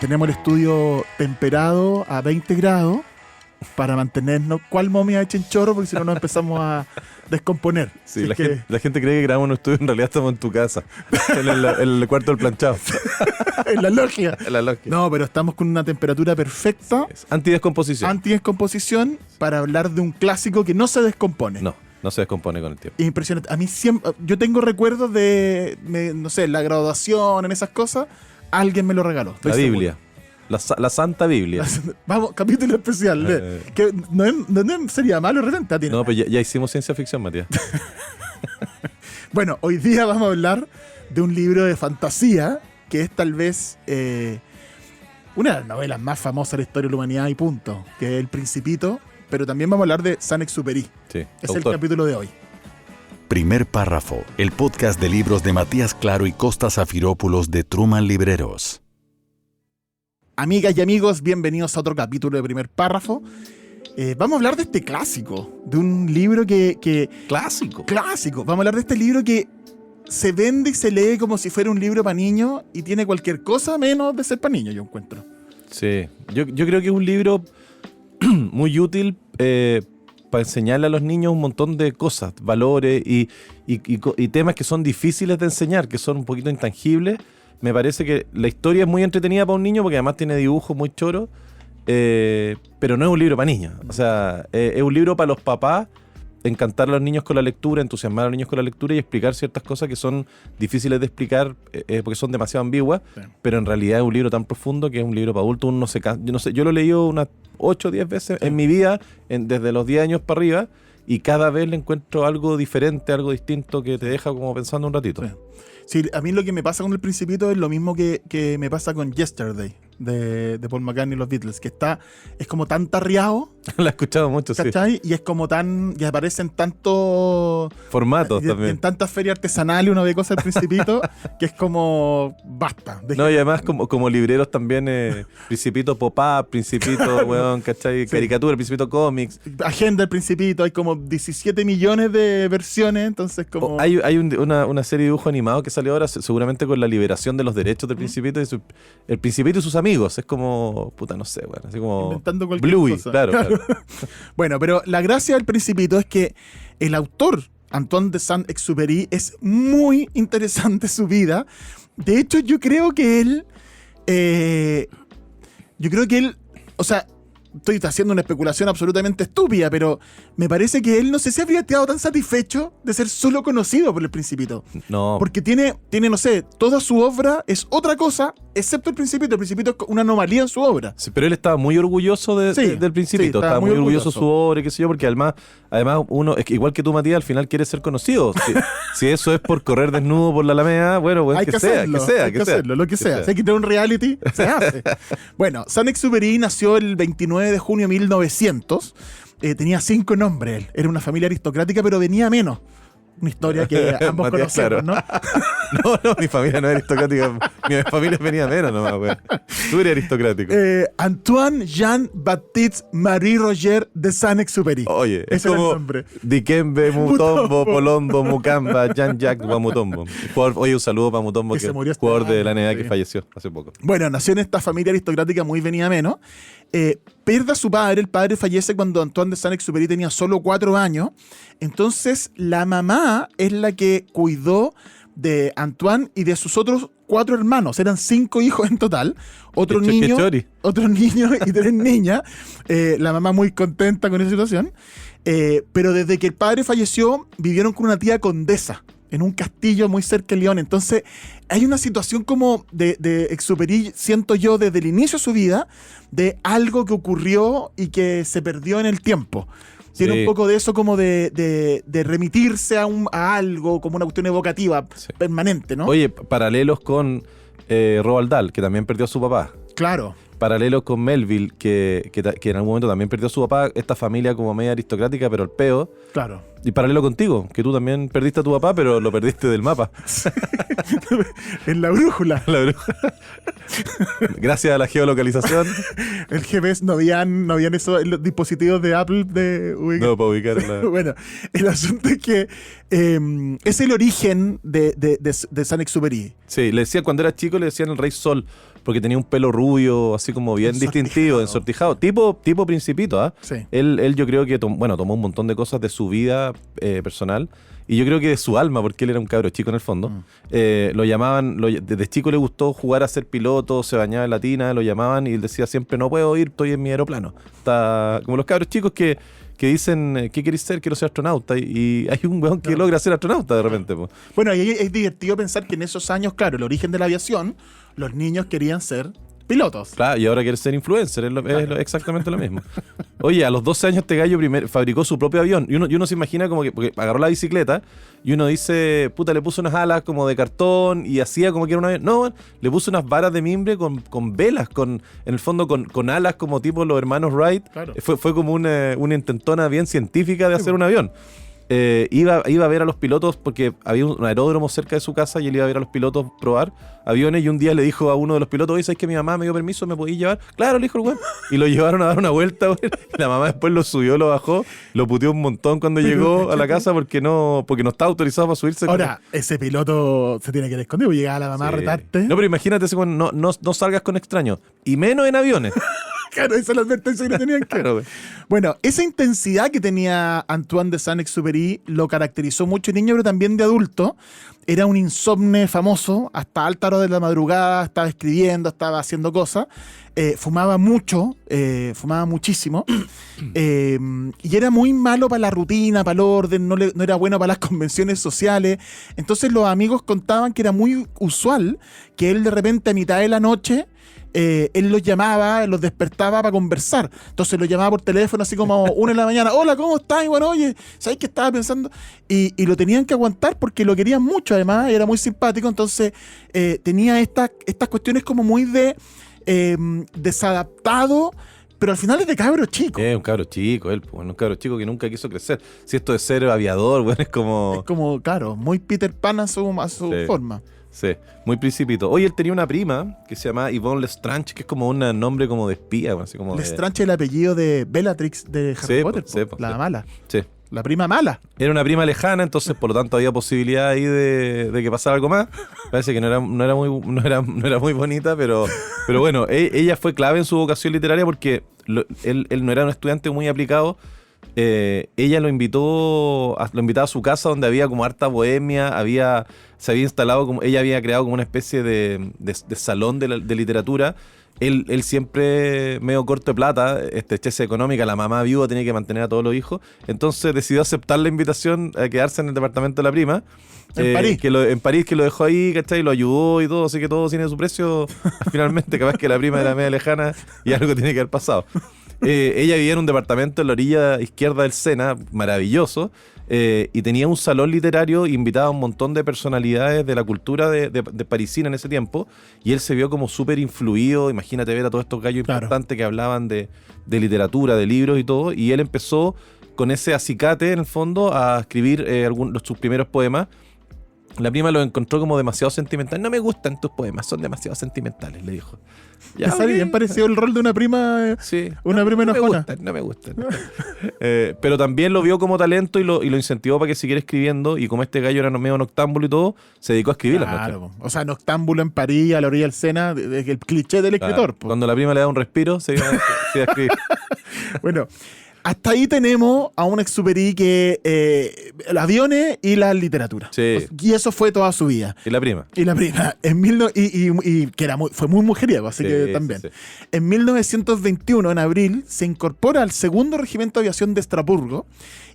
tenemos el estudio temperado a 20 grados para mantenernos. ¿Cuál momia echen chorro? Porque si no nos empezamos a descomponer. Sí, la gente cree que grabamos un estudio, en realidad estamos en tu casa, en el cuarto del planchado. En la logia. En la logia. No, pero estamos con una temperatura perfecta. Sí, antidescomposición. Antidescomposición para hablar de un clásico que no se descompone. No se descompone con el tiempo. Es impresionante. A mí siempre, yo tengo recuerdos de, no sé, la graduación, en esas cosas. Alguien me lo regaló. La Biblia. La Santa Biblia. Vamos, capítulo especial. Que no sería malo de repente. No, pero ya hicimos ciencia ficción, Matías. Bueno, hoy día vamos a hablar de un libro de fantasía que es tal vez una de las novelas más famosas de la historia de la humanidad y punto, que es El Principito, pero también vamos a hablar de Saint-Exupéry. Sí, es el capítulo de hoy. Primer Párrafo, el podcast de libros de Matías Claro y Costa Zafirópulos de Truman Libreros. Amigas y amigos, bienvenidos a otro capítulo de Primer Párrafo. Vamos a hablar de este clásico, de un libro que... Clásico. Vamos a hablar de este libro que se vende y se lee como si fuera un libro para niños y tiene cualquier cosa menos de ser para niños, yo encuentro. Sí, yo creo que es un libro muy útil para enseñarle a los niños un montón de cosas, valores y temas que son difíciles de enseñar, que son un poquito intangibles. Me parece que la historia es muy entretenida para un niño porque además tiene dibujos muy choros, pero no es un libro para niños. O sea, es un libro para los papás, encantar a los niños con la lectura, entusiasmar a los niños con la lectura y explicar ciertas cosas que son difíciles de explicar porque son demasiado ambiguas, sí. Pero en realidad es un libro tan profundo que es un libro para adultos. Uno no se cansa. Yo no sé, yo lo he leído unas 8 o 10 veces en mi vida, desde los 10 años para arriba, y cada vez le encuentro algo diferente, algo distinto que te deja como pensando un ratito. Sí, a mí lo que me pasa con El Principito es lo mismo que me pasa con Yesterday de Paul McCartney y los Beatles, que es como tan tarriado. Lo he escuchado mucho, ¿cachai? Sí. Y es como tan, y aparece en tantos formatos también. En tantas ferias artesanales uno ve cosas del Principito que es como basta. No, y además como libreros también, Principito pop-up, Principito, weón, ¿cachai? Sí. Caricatura, Principito cómics. Agenda del Principito, hay como 17 millones de versiones, entonces como... Hay una serie de dibujos animados que salió ahora, seguramente con la liberación de los derechos del Principito, y el Principito y sus amigos. Es como, puta, no sé, weón, así como... Inventando cualquier Bluey, cosa. Claro. Bueno, pero la gracia del Principito es que el autor, Antoine de Saint-Exupéry, es muy interesante su vida. De hecho, yo creo que él, o sea, estoy haciendo una especulación absolutamente estúpida, pero me parece que él no sé si habría quedado tan satisfecho de ser solo conocido por El Principito. No. Porque tiene, no sé, toda su obra es otra cosa, excepto El Principito. El Principito es una anomalía en su obra. Sí, pero él estaba muy orgulloso del Principito. Sí, estaba muy orgulloso de su obra y qué sé yo, porque además uno, es que igual que tú, Matías, al final quiere ser conocido. Si eso es por correr desnudo por la Alameda, bueno, pues hay que hacerlo. Si hay que tener un reality, se hace. Bueno, Saint-Exupéry nació el 29 de junio de 1900. Tenía 5 nombres él. Era una familia aristocrática, pero venía menos. Una historia que ambos Matías, conocemos, claro. ¿no? No, mi familia no es aristocrática. Mi familia venía menos nomás, güey. Tú eres aristocrático. Antoine Jean-Baptiste Marie-Roger de Saint-Exupéry. Oye, es ese como era el nombre. Dikembe Mutombo, Polombo, Mukamba, Jean-Jacques Mutombo. Oye, un saludo para Mutombo, que es jugador de la NBA que falleció hace poco. Bueno, nació en esta familia aristocrática muy venida menos. Pierde a su padre. El padre fallece cuando Antoine de Saint-Exupéry tenía solo 4 años. Entonces, la mamá es la que cuidó de Antoine y de sus otros 4 hermanos. Eran 5 hijos en total. Otro niño y 3 niñas. La mamá muy contenta con esa situación. Pero desde que el padre falleció, vivieron con una tía condesa en un castillo muy cerca de Lyon. Entonces, hay una situación como de Exupéry, siento yo, desde el inicio de su vida, de algo que ocurrió y que se perdió en el tiempo. Tiene un poco de eso como de remitirse a algo, como una cuestión evocativa permanente, ¿no? Oye, paralelos con Roald Dahl, que también perdió a su papá. Claro. Paralelos con Melville, que en algún momento también perdió a su papá. Esta familia como media aristocrática, pero el peo. Claro. Y paralelo contigo, que tú también perdiste a tu papá, pero lo perdiste del mapa. En la brújula. La bruja. Gracias a la geolocalización. El GPS no habían esos los dispositivos de Apple de ubicar. No, para ubicarla. Bueno, el asunto es que es el origen de Saint-Exupéry. Sí, le decían, cuando era chico le decían el Rey Sol, porque tenía un pelo rubio, así como bien distintivo, ensortijado. Tipo Principito, ¿ah? Sí. Él yo creo que tomó un montón de cosas de su vida personal, y yo creo que de su alma, porque él era un cabro chico en el fondo. Lo llamaban, desde chico le gustó jugar a ser piloto, se bañaba en la tina, lo llamaban y él decía siempre, no puedo ir, estoy en mi aeroplano. Está como los cabros chicos que dicen, ¿qué querés ser? Quiero ser astronauta. Y hay un weón que logra ser astronauta de repente. Po. Bueno, y es divertido pensar que en esos años, claro, el origen de la aviación, los niños querían ser pilotos. Claro, y ahora quiere ser influencer, es exactamente lo mismo. Oye, a los 12 años este gallo fabricó su propio avión. Y uno se imagina como que, porque agarró la bicicleta y uno dice, puta, le puso unas alas como de cartón y hacía como que era un avión. No, le puso unas varas de mimbre con velas, en el fondo con alas como tipo los hermanos Wright. Claro. Fue como una intentona bien científica de hacer un avión. Iba a ver a los pilotos porque había un aeródromo cerca de su casa y él iba a ver a los pilotos probar aviones, y un día le dijo a uno de los pilotos, oye, ¿sabes que mi mamá me dio permiso? ¿Me podías llevar? Claro, le dijo el güey. Y lo llevaron a dar una vuelta, güey. Y la mamá después lo subió, lo bajó, lo puteó un montón cuando llegó a la casa porque no estaba autorizado para subirse. Ahora, ese piloto se tiene que ir escondido, llegaba la mamá a retarte. No, pero imagínate, no salgas con extraños, y menos en aviones. Claro, esa es la advertencia que le tenían que. Claro, güey. Bueno, esa intensidad que tenía Antoine de Saint-Exupéry lo caracterizó mucho de niño, pero también de adulto. Era un insomne famoso, hasta alta hora de la madrugada, estaba escribiendo, estaba haciendo cosas. Fumaba mucho, fumaba muchísimo. Y era muy malo para la rutina, para el orden, no era bueno para las convenciones sociales. Entonces los amigos contaban que era muy usual que él de repente a mitad de la noche él los llamaba, los despertaba para conversar. Entonces los llamaba por teléfono así como 1 de la mañana. Hola, ¿cómo estás? Y bueno, oye, ¿sabes qué estaba pensando? Y lo tenían que aguantar porque lo querían mucho, además, era muy simpático. Entonces tenía estas cuestiones como muy desadaptado, pero al final es de cabro chico. Es un cabro chico, un cabro chico que nunca quiso crecer. Si esto de ser aviador, bueno, es como... Es como, claro, muy Peter Pan a su Sí. forma. Sí, muy Principito. Oye, él tenía una prima que se llamaba Yvonne Lestrange, que es como un nombre como de espía, así como Lestrange es el apellido de Bellatrix de Harry Potter, la mala. Sí. La prima mala. Era una prima lejana, entonces por lo tanto había posibilidad ahí de que pasara algo más. Parece que no era muy bonita, pero bueno, ella fue clave en su vocación literaria porque él no era un estudiante muy aplicado. Ella lo invitaba a su casa, donde había como harta bohemia, se había instalado, ella había creado como una especie de salón de literatura. Él siempre medio corto de plata, echese económica, la mamá viuda tenía que mantener a todos los hijos, entonces decidió aceptar la invitación a quedarse en el departamento de la prima. En París. En París, que lo dejó ahí, ¿cachai? Lo ayudó y todo, así que todo tiene su precio. Finalmente, capaz que la prima era media lejana y algo tiene que haber pasado. Ella vivía en un departamento en la orilla izquierda del Sena, maravilloso, y tenía un salón literario, invitaba a un montón de personalidades de la cultura de parisina en ese tiempo, y él se vio como súper influido. Imagínate ver a todos estos gallos importantes que hablaban de literatura, de libros y todo, y él empezó con ese acicate en el fondo a escribir sus primeros poemas. La prima lo encontró como demasiado sentimental. No me gustan tus poemas, son demasiado sentimentales, le dijo. Ya, sale bien parecido el rol de una prima, sí, prima enojona. No me gustan. Pero también lo vio como talento y lo incentivó para que siguiera escribiendo, y como este gallo era medio noctámbulo y todo, se dedicó a escribir las noches. Claro, o sea, noctámbulo en París, a la orilla del Sena, el cliché del escritor. Claro. Cuando la prima le da un respiro, se iba a escribir. Bueno, hasta ahí tenemos a un Exupéry que aviones y la literatura. Sí. Y eso fue toda su vida. Y la prima. Y la prima. Y que fue muy mujeriego, así que también. Sí. En 1921, en abril, se incorpora al 2º Regimiento de Aviación de Estrasburgo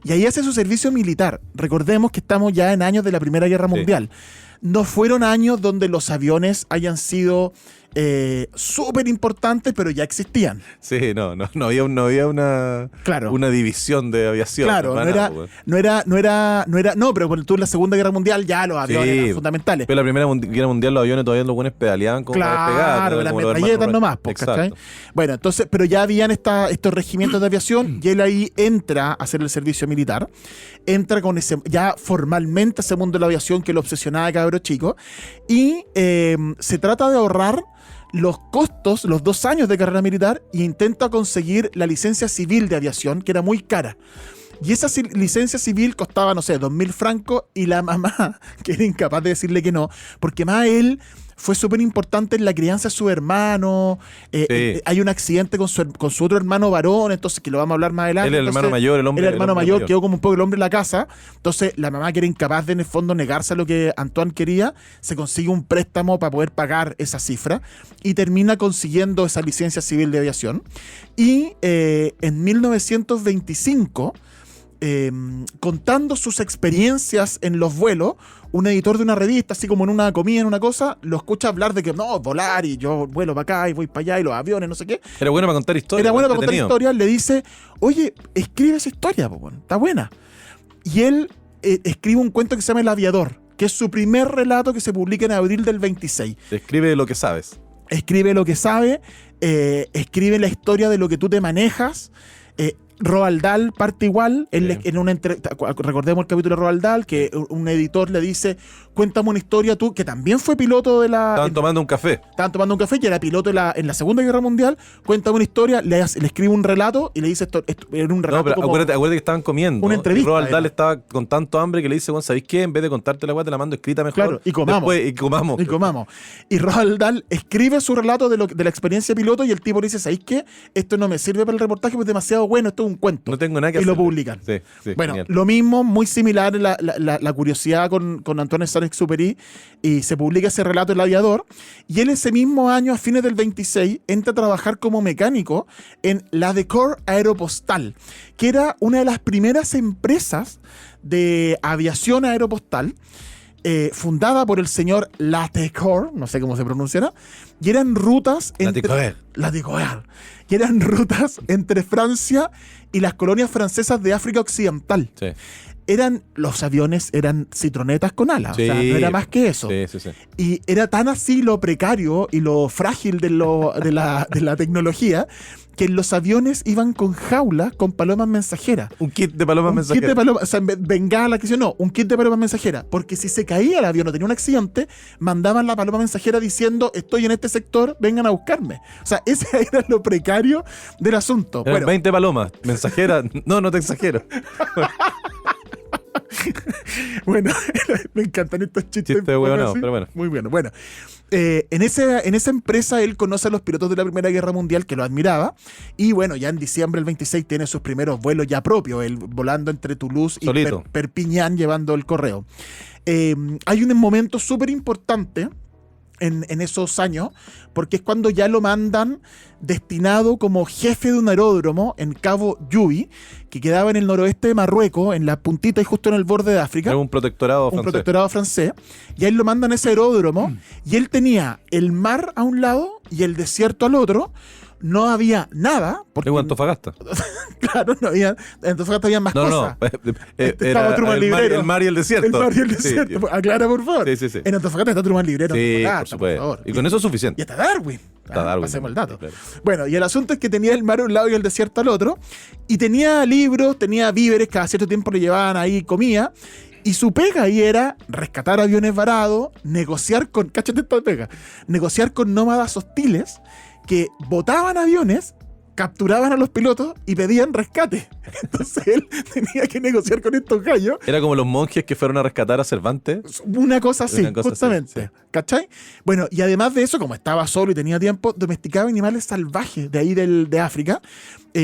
y ahí hace su servicio militar. Recordemos que estamos ya en años de la Primera Guerra Mundial. No fueron años donde los aviones hayan sido súper importantes, pero ya existían. Sí, no había una, Claro. una división de aviación. Claro, no, pero tú en la Segunda Guerra Mundial ya los aviones eran fundamentales. Pero en la Primera Guerra Mundial los aviones todavía los buenos pedaleaban como para despegar. Claro, ¿no? las Como los metralletas hermanos nomás, Wright. ¿cachai? Exacto. Bueno, entonces, pero ya habían estos regimientos de aviación y él ahí entra a hacer el servicio militar, entra con ya formalmente ese mundo de la aviación que lo obsesionaba, cabro chico, y se trata de ahorrar los costos, los 2 años de carrera militar, e intenta conseguir la licencia civil de aviación, que era muy cara. Y esa licencia civil costaba, no sé, 2.000 francos, y la mamá, que era incapaz de decirle que no, porque más él fue súper importante en la crianza de su hermano. Hay un accidente con su otro hermano varón, entonces, que lo vamos a hablar más adelante. Él es el hermano mayor, el hombre. El hermano mayor, mayor. quedó como un poco el hombre en la casa. Entonces, la mamá, que era incapaz de, en el fondo, negarse a lo que Antoine quería, se consigue un préstamo para poder pagar esa cifra y termina consiguiendo esa licencia civil de aviación. Y en 1925... contando sus experiencias en los vuelos, un editor de una revista, así como en una comida, en una cosa, lo escucha hablar de que no, volar, y yo vuelo para acá y voy para allá, y los aviones, no sé qué. Era bueno para contar historias. Era bueno para contar historias. Le dice, oye, escribe esa historia, está buena. Y él escribe un cuento que se llama El Aviador, que es su primer relato, que se publica en abril del 26. Escribe lo que sabes. Escribe lo que sabe, escribe la historia de lo que tú te manejas. Roald Dahl parte igual, en una recordemos el capítulo de Roald Dahl, que un editor le dice, cuéntame una historia tú, que también fue piloto de la... Estaban tomando un café y era piloto en la Segunda Guerra Mundial. Cuéntame una historia, le escribe un relato y le dice esto era un relato. No, pero como acuérdate que estaban comiendo. una entrevista. Y Roald Dahl estaba con tanto hambre que le dice, bueno, ¿sabéis qué? En vez de contarte la weá, te la mando escrita mejor. Claro, y comamos. Después, y comamos. Y Roald Dahl escribe su relato de la experiencia piloto, y el tipo le dice, ¿sabéis qué? Esto no me sirve para el reportaje porque es demasiado bueno, esto es un cuento. No tengo nada que y hacer. lo publican. Sí, bueno, genial. lo mismo, muy similar la curiosidad con Antoine Saint-Exupéry, y se publica ese relato, El Aviador, y él ese mismo año, a fines del 26, entra a trabajar como mecánico en la Decor Aeropostal, que era una de las primeras empresas de aviación aeropostal, fundada por el señor Latecor, no sé cómo se pronunciará, y eran rutas Latecor, y eran rutas entre Francia y las colonias francesas de África Occidental. Sí. Los aviones eran citronetas con alas, Sí. o sea, no era más que eso. Sí. Y era tan así lo precario y lo frágil de la tecnología, que en los aviones iban con jaulas con palomas mensajeras. Un kit de palomas Un mensajeras. kit de palomas, o sea, bengala, que no, un kit de palomas mensajeras. Porque si se caía el avión o tenía un accidente, mandaban la paloma mensajera diciendo, estoy en este sector, vengan a buscarme. O sea, ese era lo precario del asunto. Eran 20 palomas. Mensajeras. No te exagero. Bueno, me encantan estos chistes. Chiste huevonao, pero bueno. Muy bueno. Bueno, en esa empresa él conoce a los pilotos de la Primera Guerra Mundial, que lo admiraba, y bueno, ya en diciembre del 26 tiene sus primeros vuelos ya propios, él volando entre Toulouse y Perpiñán, llevando el correo. Hay un momento súper importante en esos años, porque es cuando ya lo mandan destinado como jefe de un aeródromo en Cabo Yubi, que quedaba en el noroeste de Marruecos, en la puntita y justo en el borde de África. Era un protectorado francés. Un protectorado francés. Y a él lo mandan a ese aeródromo, y él tenía el mar a un lado y el desierto al otro. No había nada. Porque, ¿De Antofagasta? Claro, no había. En Antofagasta había más cosas. Era Truman Librero. El mar y el desierto. El mar y el desierto. Sí. Aclara, por favor. Sí. En Antofagasta está Truman Librero. Sí, Antofagasta, por supuesto. Y con eso es suficiente. Y hasta Darwin. Pasemos el dato. Claro. Bueno, y el asunto es que tenía el mar a un lado y el desierto al otro. Y tenía libros, tenía víveres, cada cierto tiempo le llevaban ahí comida. Y su pega ahí era rescatar aviones varados, negociar con nómadas hostiles que botaban aviones, capturaban a los pilotos y pedían rescate. Entonces él tenía que negociar con estos gallos. Era como los monjes que fueron a rescatar a Cervantes. Una cosa así, justamente. Así, sí. ¿Cachai? Bueno, y además de eso, como estaba solo y tenía tiempo, domesticaba animales salvajes de ahí de África,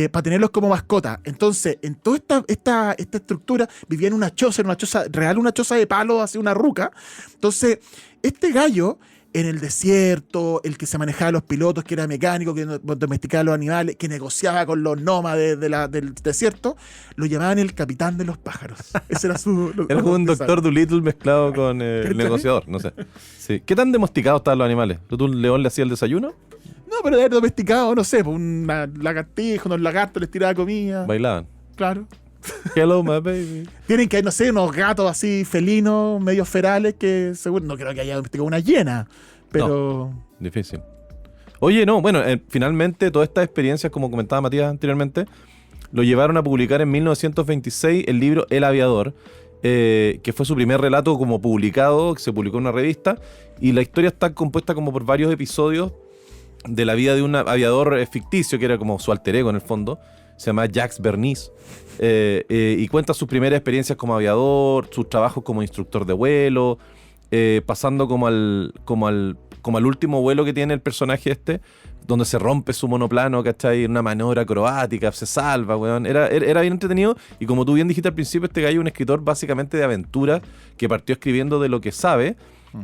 para tenerlos como mascota. Entonces, en toda esta estructura, vivía en una choza real, una choza de palo, así una ruca. Entonces, este gallo en el desierto, el que se manejaba los pilotos, que era mecánico, que domesticaba los animales, que negociaba con los nómades del desierto, lo llamaban el capitán de los pájaros. Ese era su... Era como un Doctor Dolittle mezclado con el negociador, no sé. Sí. ¿Qué tan domesticados estaban los animales? ¿Tú un león le hacía el desayuno? No, pero de haber domesticado, no sé, pues una lagartija, unos lagartos les tiraba comida. Bailaban. Claro. Hello, my baby. Tienen que, no sé, unos gatos así felinos, medio ferales, que seguro, no creo que haya domesticado una hiena, pero... No, difícil. Oye, no, bueno, finalmente todas estas experiencias, como comentaba Matías anteriormente, lo llevaron a publicar en 1926 el libro El Aviador, que fue su primer relato como publicado, que se publicó en una revista, y la historia está compuesta como por varios episodios de la vida de un aviador ficticio, que era como su alter ego en el fondo, se llama Jacques Bernis, y cuenta sus primeras experiencias como aviador, sus trabajos como instructor de vuelo, pasando como al último vuelo que tiene el personaje donde se rompe su monoplano, ¿cachai? En una maniobra acrobática, se salva, weón. Era bien entretenido, y como tú bien dijiste al principio, este gallo es un escritor básicamente de aventuras que partió escribiendo de lo que sabe,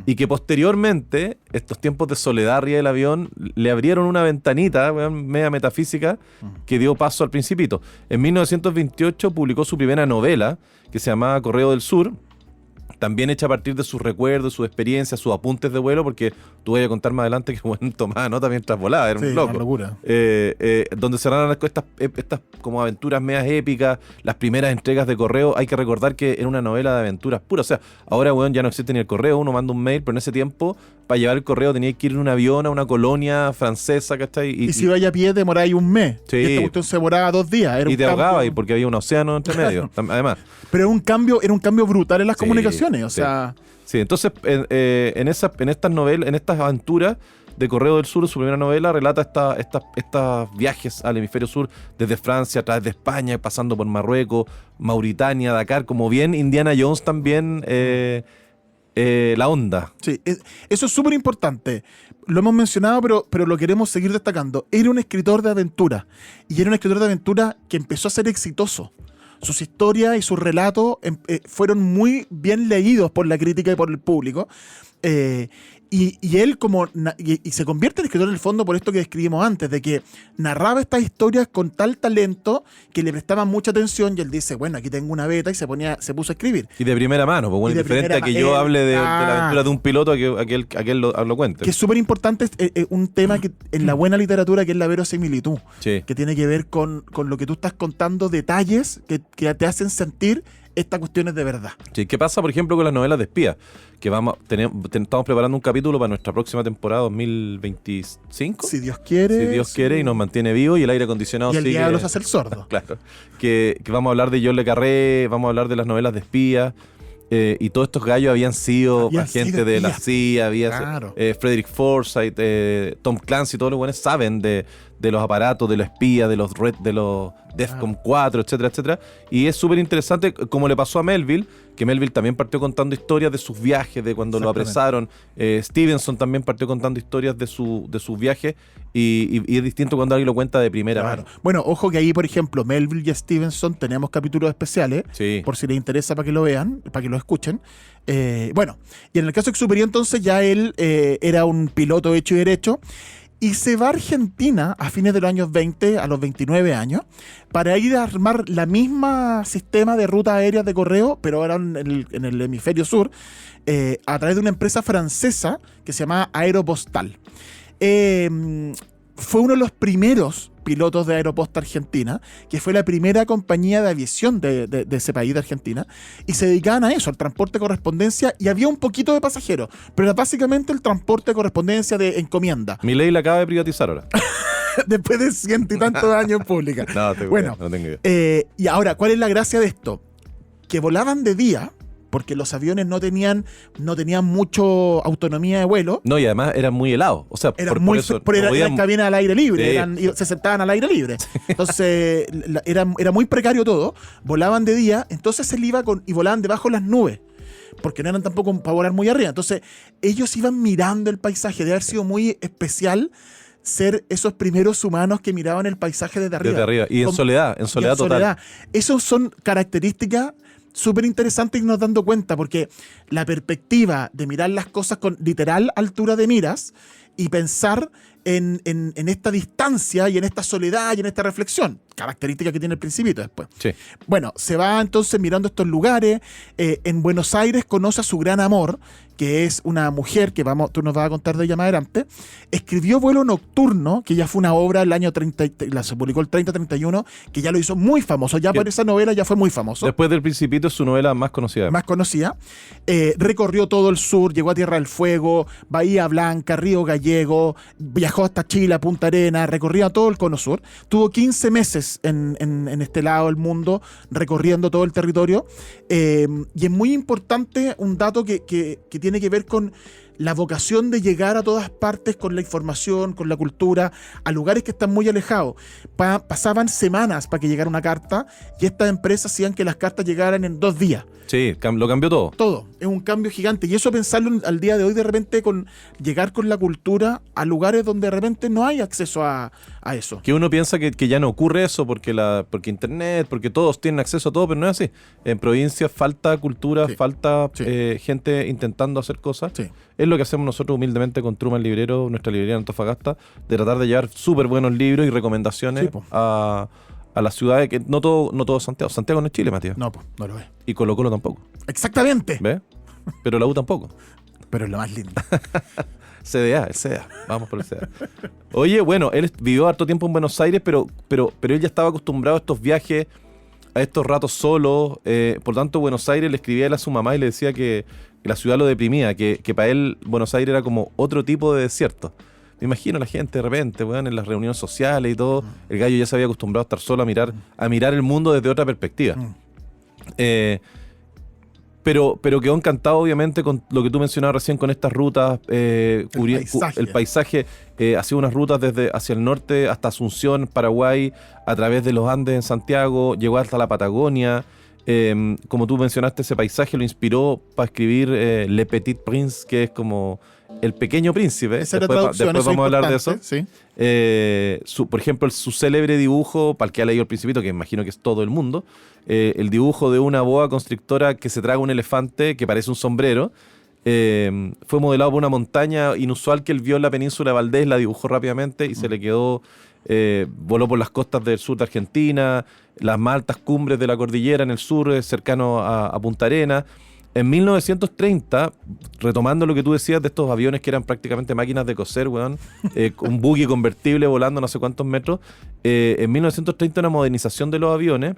y que posteriormente, estos tiempos de soledad arriba del avión, le abrieron una ventanita, weón, media metafísica, que dio paso al Principito. En 1928 publicó su primera novela, que se llamaba Correo del Sur, también hecha a partir de sus recuerdos, sus experiencias, sus apuntes de vuelo, porque tú voy a contar más adelante que bueno, tomaba nota mientras volaba, era un loco. Una locura. Donde se narran estas como aventuras medias épicas, las primeras entregas de correo. Hay que recordar que era una novela de aventuras puras. O sea, ahora, weón, ya no existe ni el correo, uno manda un mail, pero en ese tiempo, para llevar el correo tenía que ir en un avión a una colonia francesa, ¿cachai? Y si vaya a pie demoráis un mes. Sí. Y esta cuestión se demoraba 2 días. Era y un te ahogaba, cambio... y porque había un océano entre medio, además. Pero era un cambio brutal en las Sí, comunicaciones, o sí. sea... Sí, entonces en estas novelas, en estas aventuras de Correo del Sur, su primera novela, relata estos viajes al hemisferio sur, desde Francia, a través de España, pasando por Marruecos, Mauritania, Dakar, como bien Indiana Jones también, la onda. Sí, eso es súper importante. Lo hemos mencionado, pero lo queremos seguir destacando. Era un escritor de aventura, y era un escritor de aventura que empezó a ser exitoso. Sus historias y sus relatos fueron muy bien leídos por la crítica y por el público. Y él y se convierte en escritor en el fondo por esto que describimos antes, de que narraba estas historias con tal talento que le prestaban mucha atención, y él dice, bueno, aquí tengo una beta, y se puso a escribir. Y de primera mano, pues bueno, diferente a que yo hable de la aventura de un piloto a que él lo cuente. Que es súper importante, un tema que en la buena literatura, que es la verosimilitud, Sí. que tiene que ver con lo que tú estás contando, detalles que te hacen sentir estas cuestiones de verdad. Sí, ¿qué pasa, por ejemplo, con las novelas de espías? Que estamos preparando un capítulo para nuestra próxima temporada 2025. Si Dios quiere. Si Dios quiere y nos mantiene vivos, y el aire acondicionado Y el sigue. diablo se hace el sordo. Claro. Que vamos a hablar de John le Carré, vamos a hablar de las novelas de espías. Y todos estos gallos habían sido agentes de la CIA, Claro. Frederick Forsyth, Tom Clancy, todos los buenos saben de los aparatos, de los espías, de los DEFCON 4, etcétera, etcétera. Y es súper interesante, como le pasó a Melville, que Melville también partió contando historias de sus viajes, de cuando lo apresaron. Stevenson también partió contando historias de sus viajes, y es distinto cuando alguien lo cuenta de primera mano. Bueno, ojo que ahí, por ejemplo, Melville y Stevenson tenemos capítulos especiales, Sí. por si les interesa, para que lo vean, para que lo escuchen. Bueno, y en el caso de Exupéry, entonces, ya él era un piloto hecho y derecho, y se va a Argentina a fines de los años 20, a los 29 años, para ir a armar la misma sistema de rutas aéreas de correo, pero ahora en el hemisferio sur, a través de una empresa francesa que se llamaba Aeropostal. Fue uno de los primeros pilotos de Aeroposta Argentina, que fue la primera compañía de aviación de ese país, de Argentina, y se dedicaban a eso, al transporte de correspondencia, y había un poquito de pasajeros, pero era básicamente el transporte de correspondencia de encomienda. Milei la acaba de privatizar ahora. Después de 100 y tantos años en pública. No tengo idea. Y ahora, ¿cuál es la gracia de esto? Que volaban de día, porque los aviones no tenían mucho autonomía de vuelo. No, y además eran muy helados. O sea, Eran podían- eran cabinas al aire libre, Sí. se sentaban al aire libre. Entonces, era muy precario todo. Volaban de día, entonces él iba y volaban debajo de las nubes, porque no eran tampoco para volar muy arriba. Entonces, ellos iban mirando el paisaje. Debe haber sido muy especial ser esos primeros humanos que miraban el paisaje desde arriba. Desde arriba. Y en soledad total. Esas son características súper interesante irnos dando cuenta, porque la perspectiva de mirar las cosas con literal altura de miras y pensar en esta distancia y en esta soledad y en esta reflexión, característica que tiene el Principito después. Sí. Bueno, se va entonces mirando estos lugares. En Buenos Aires conoce a su gran amor, que es una mujer que tú nos vas a contar de ella más adelante. Escribió Vuelo Nocturno, que ya fue una obra el año 30, se publicó el 30-31, que ya lo hizo muy famoso. Ya por esa novela ya fue muy famoso. Después del Principito es su novela más conocida. Más conocida. Recorrió todo el sur, llegó a Tierra del Fuego, Bahía Blanca, Río Gallego, viajó hasta Chile, a Punta Arenas, recorría todo el cono sur. Tuvo 15 meses en este lado del mundo, recorriendo todo el territorio. Y es muy importante un dato que tiene que ver con la vocación de llegar a todas partes con la información, con la cultura, a lugares que están muy alejados. Pasaban semanas para que llegara una carta, y estas empresas hacían que las cartas llegaran en 2 días. Sí, lo cambió todo. Todo, es un cambio gigante. Y eso pensarlo al día de hoy, de repente, con llegar con la cultura a lugares donde de repente no hay acceso a eso. Que uno piensa que ya no ocurre eso porque internet, porque todos tienen acceso a todo, pero no es así. En provincias falta cultura, Sí. falta Sí. gente intentando hacer cosas. Sí. Es lo que hacemos nosotros humildemente con Truman Librero, nuestra librería en Antofagasta, de tratar de llevar súper buenos libros y recomendaciones Sí, po. a las ciudades, que no todo es Santiago. Santiago no es Chile, Matías. No, pues, no lo es. Y Colo Colo tampoco. Exactamente. ¿Ves? Pero la U tampoco. Pero es lo más lindo. El CDA. Vamos por el CDA. Oye, bueno, él vivió harto tiempo en Buenos Aires, pero él ya estaba acostumbrado a estos viajes, a estos ratos solos. Por tanto, Buenos Aires le escribía él a su mamá y le decía que la ciudad lo deprimía, que para él Buenos Aires era como otro tipo de desierto. Me imagino a la gente de repente, weón, en las reuniones sociales y todo, el gallo ya se había acostumbrado a estar solo, a mirar el mundo desde otra perspectiva. Pero quedó encantado, obviamente, con lo que tú mencionabas recién, con estas rutas. El paisaje hacía unas rutas desde hacia el norte hasta Asunción, Paraguay, a través de los Andes en Santiago, llegó hasta la Patagonia. Como tú mencionaste, ese paisaje lo inspiró para escribir Le Petit Prince, que es como El Pequeño Príncipe. Esa era traducción, después vamos a hablar de eso. Sí. Por ejemplo, su célebre dibujo, para el que ha leído El Principito, que imagino que es todo el mundo, el dibujo de una boa constrictora que se traga un elefante que parece un sombrero, fue modelado por una montaña inusual que él vio en la península de Valdés, la dibujó rápidamente y se le quedó, voló por las costas del sur de Argentina, las más altas cumbres de la cordillera en el sur, cercano a Punta Arenas. En 1930, retomando lo que tú decías de estos aviones que eran prácticamente máquinas de coser, weón, un buggy convertible volando no sé cuántos metros, en 1930 una modernización de los aviones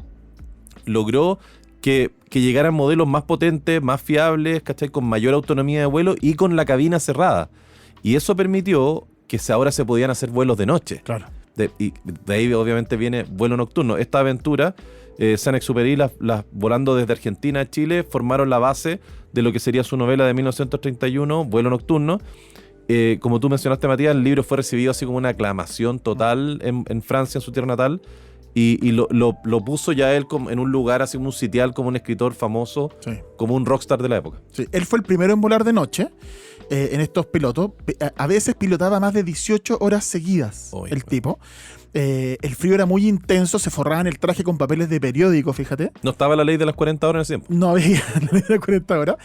logró que llegaran modelos más potentes, más fiables, ¿cachai? Con mayor autonomía de vuelo y con la cabina cerrada. Y eso permitió que ahora se podían hacer vuelos de noche. Claro. Y de ahí obviamente viene Vuelo Nocturno. Esta aventura, Saint-Exupéry, volando desde Argentina a Chile, formaron la base de lo que sería su novela de 1931, Vuelo Nocturno. Como tú mencionaste, Matías, el libro fue recibido así como una aclamación total en Francia, en su tierra natal, y lo puso ya él en un lugar así, un sitial, como un escritor famoso, Sí. como un rockstar de la época. Sí. Él fue el primero en volar de noche en estos pilotos. A veces pilotaba más de 18 horas seguidas. Oye, el bueno. tipo. El frío era muy intenso, se forraban el traje con papeles de periódico, fíjate. No estaba la ley de las 40 horas en ese tiempo. No había la 40 horas.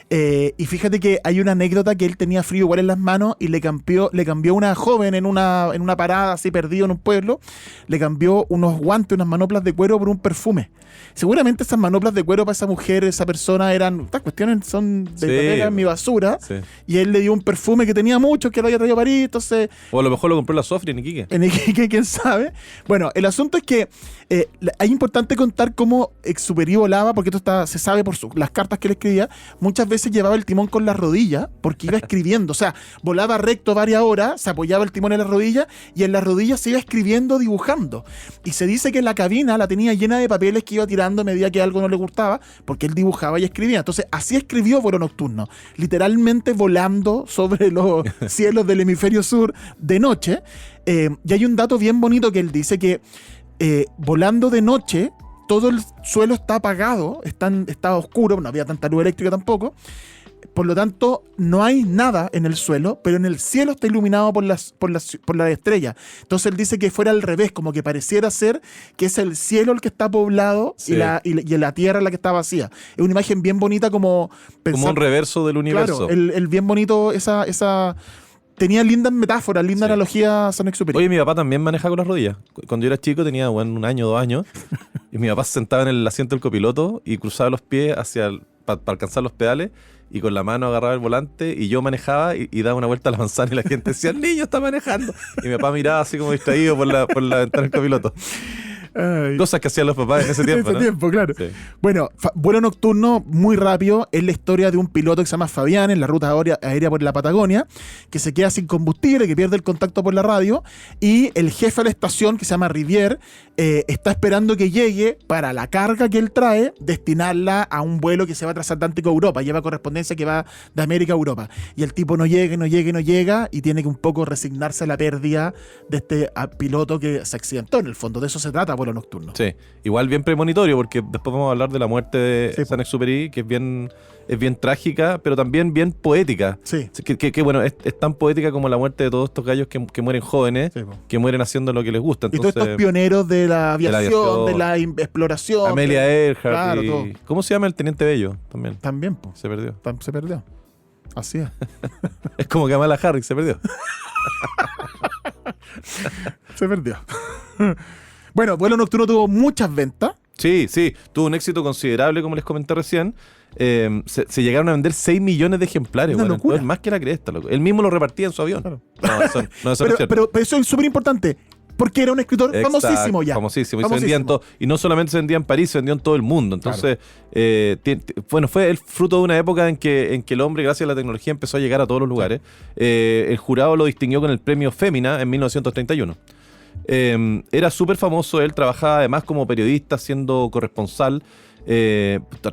Y fíjate que hay una anécdota que él tenía frío igual en las manos y le cambió una joven en una parada así perdido en un pueblo, le cambió unos guantes, unas manoplas de cuero por un perfume. Seguramente esas manoplas de cuero para esa mujer, esa persona, estas cuestiones son de Sí. pega en mi basura. Sí. Y él le dio un perfume que tenía mucho, que lo había traído a París, entonces... O a lo mejor lo compró la Sofri en Iquique. En Iquique, quién sabe. Bueno, el asunto es que es importante contar cómo Exupéry volaba, porque esto se sabe por las cartas que él escribía. Muchas veces llevaba el timón con la rodilla, porque iba escribiendo. O sea, volaba recto varias horas, se apoyaba el timón en la rodilla, y en la rodilla se iba escribiendo, dibujando. Y se dice que la cabina la tenía llena de papeles que iba tirando a medida que algo no le gustaba, porque él dibujaba y escribía. Entonces, así escribió Vuelo Nocturno, literalmente volando sobre los cielos del hemisferio sur de noche. Y hay un dato bien bonito que él dice que volando de noche, todo el suelo está apagado, está oscuro, no había tanta luz eléctrica tampoco, Por lo tanto, no hay nada en el suelo, pero en el cielo está iluminado por las estrellas. Entonces él dice que fuera al revés, como que pareciera ser que es el cielo el que está poblado Sí. y la tierra la que está vacía. Es una imagen bien bonita como Como un reverso del universo. Claro, el bien bonito, esa tenía lindas metáforas, linda Sí. analogía Saint-Exupéry. Oye, mi papá también maneja con las rodillas. Cuando yo era chico tenía 1 año, 2 años, y mi papá se sentaba en el asiento del copiloto y cruzaba los pies para alcanzar los pedales, y con la mano agarraba el volante y yo manejaba y daba una vuelta a la manzana y la gente decía, el niño está manejando. Y mi papá miraba así como distraído por la ventana del copiloto. Ay. Cosas que hacían los papás en ese tiempo, En ¿no? ese tiempo, claro. Sí. Bueno, vuelo nocturno, muy rápido, es la historia de un piloto que se llama Fabián en la ruta aérea por la Patagonia, que se queda sin combustible, que pierde el contacto por la radio, y el jefe de la estación, que se llama Rivière, está esperando que llegue para la carga que él trae, destinarla a un vuelo que se va transatlántico a Europa, lleva correspondencia que va de América a Europa. Y el tipo no llega, y tiene que un poco resignarse a la pérdida de este piloto que se accidentó. En el fondo, de eso se trata vuelo nocturno. Sí, igual bien premonitorio, porque después vamos a hablar de la muerte de Sí. Saint-Exupéry, que es bien trágica, pero también bien poética. Sí. Que bueno, es tan poética como la muerte de todos estos gallos que mueren jóvenes, Sí, po. que mueren haciendo lo que les gusta. Y todos Entonces, estos pioneros de la la aviación, de aviación, la exploración. Amelia Earhart Claro, y... todo. ¿Cómo se llama el Teniente Bello? También También, pues. se perdió. Se perdió. Así es. Es como Kamala Harris se perdió. Se perdió. Bueno, vuelo nocturno tuvo muchas ventas. Sí, tuvo un éxito considerable, como les comenté recién. Se llegaron a vender 6 millones de ejemplares. Una Bueno, locura. entonces, más que la cresta, loco. Él mismo lo repartía en su avión. Claro. No, eso no es cierto. Pero eso es súper importante. Porque era un escritor Exacto, famosísimo ya. famosísimo. Y se vendía en todo. Y no solamente se vendía en París, se vendió en todo el mundo. Entonces, bueno, fue el fruto de una época en que el hombre, gracias a la tecnología, empezó a llegar a todos los lugares. El jurado lo distinguió con el premio Fémina en 1931. Era súper famoso, él trabajaba además como periodista, siendo corresponsal,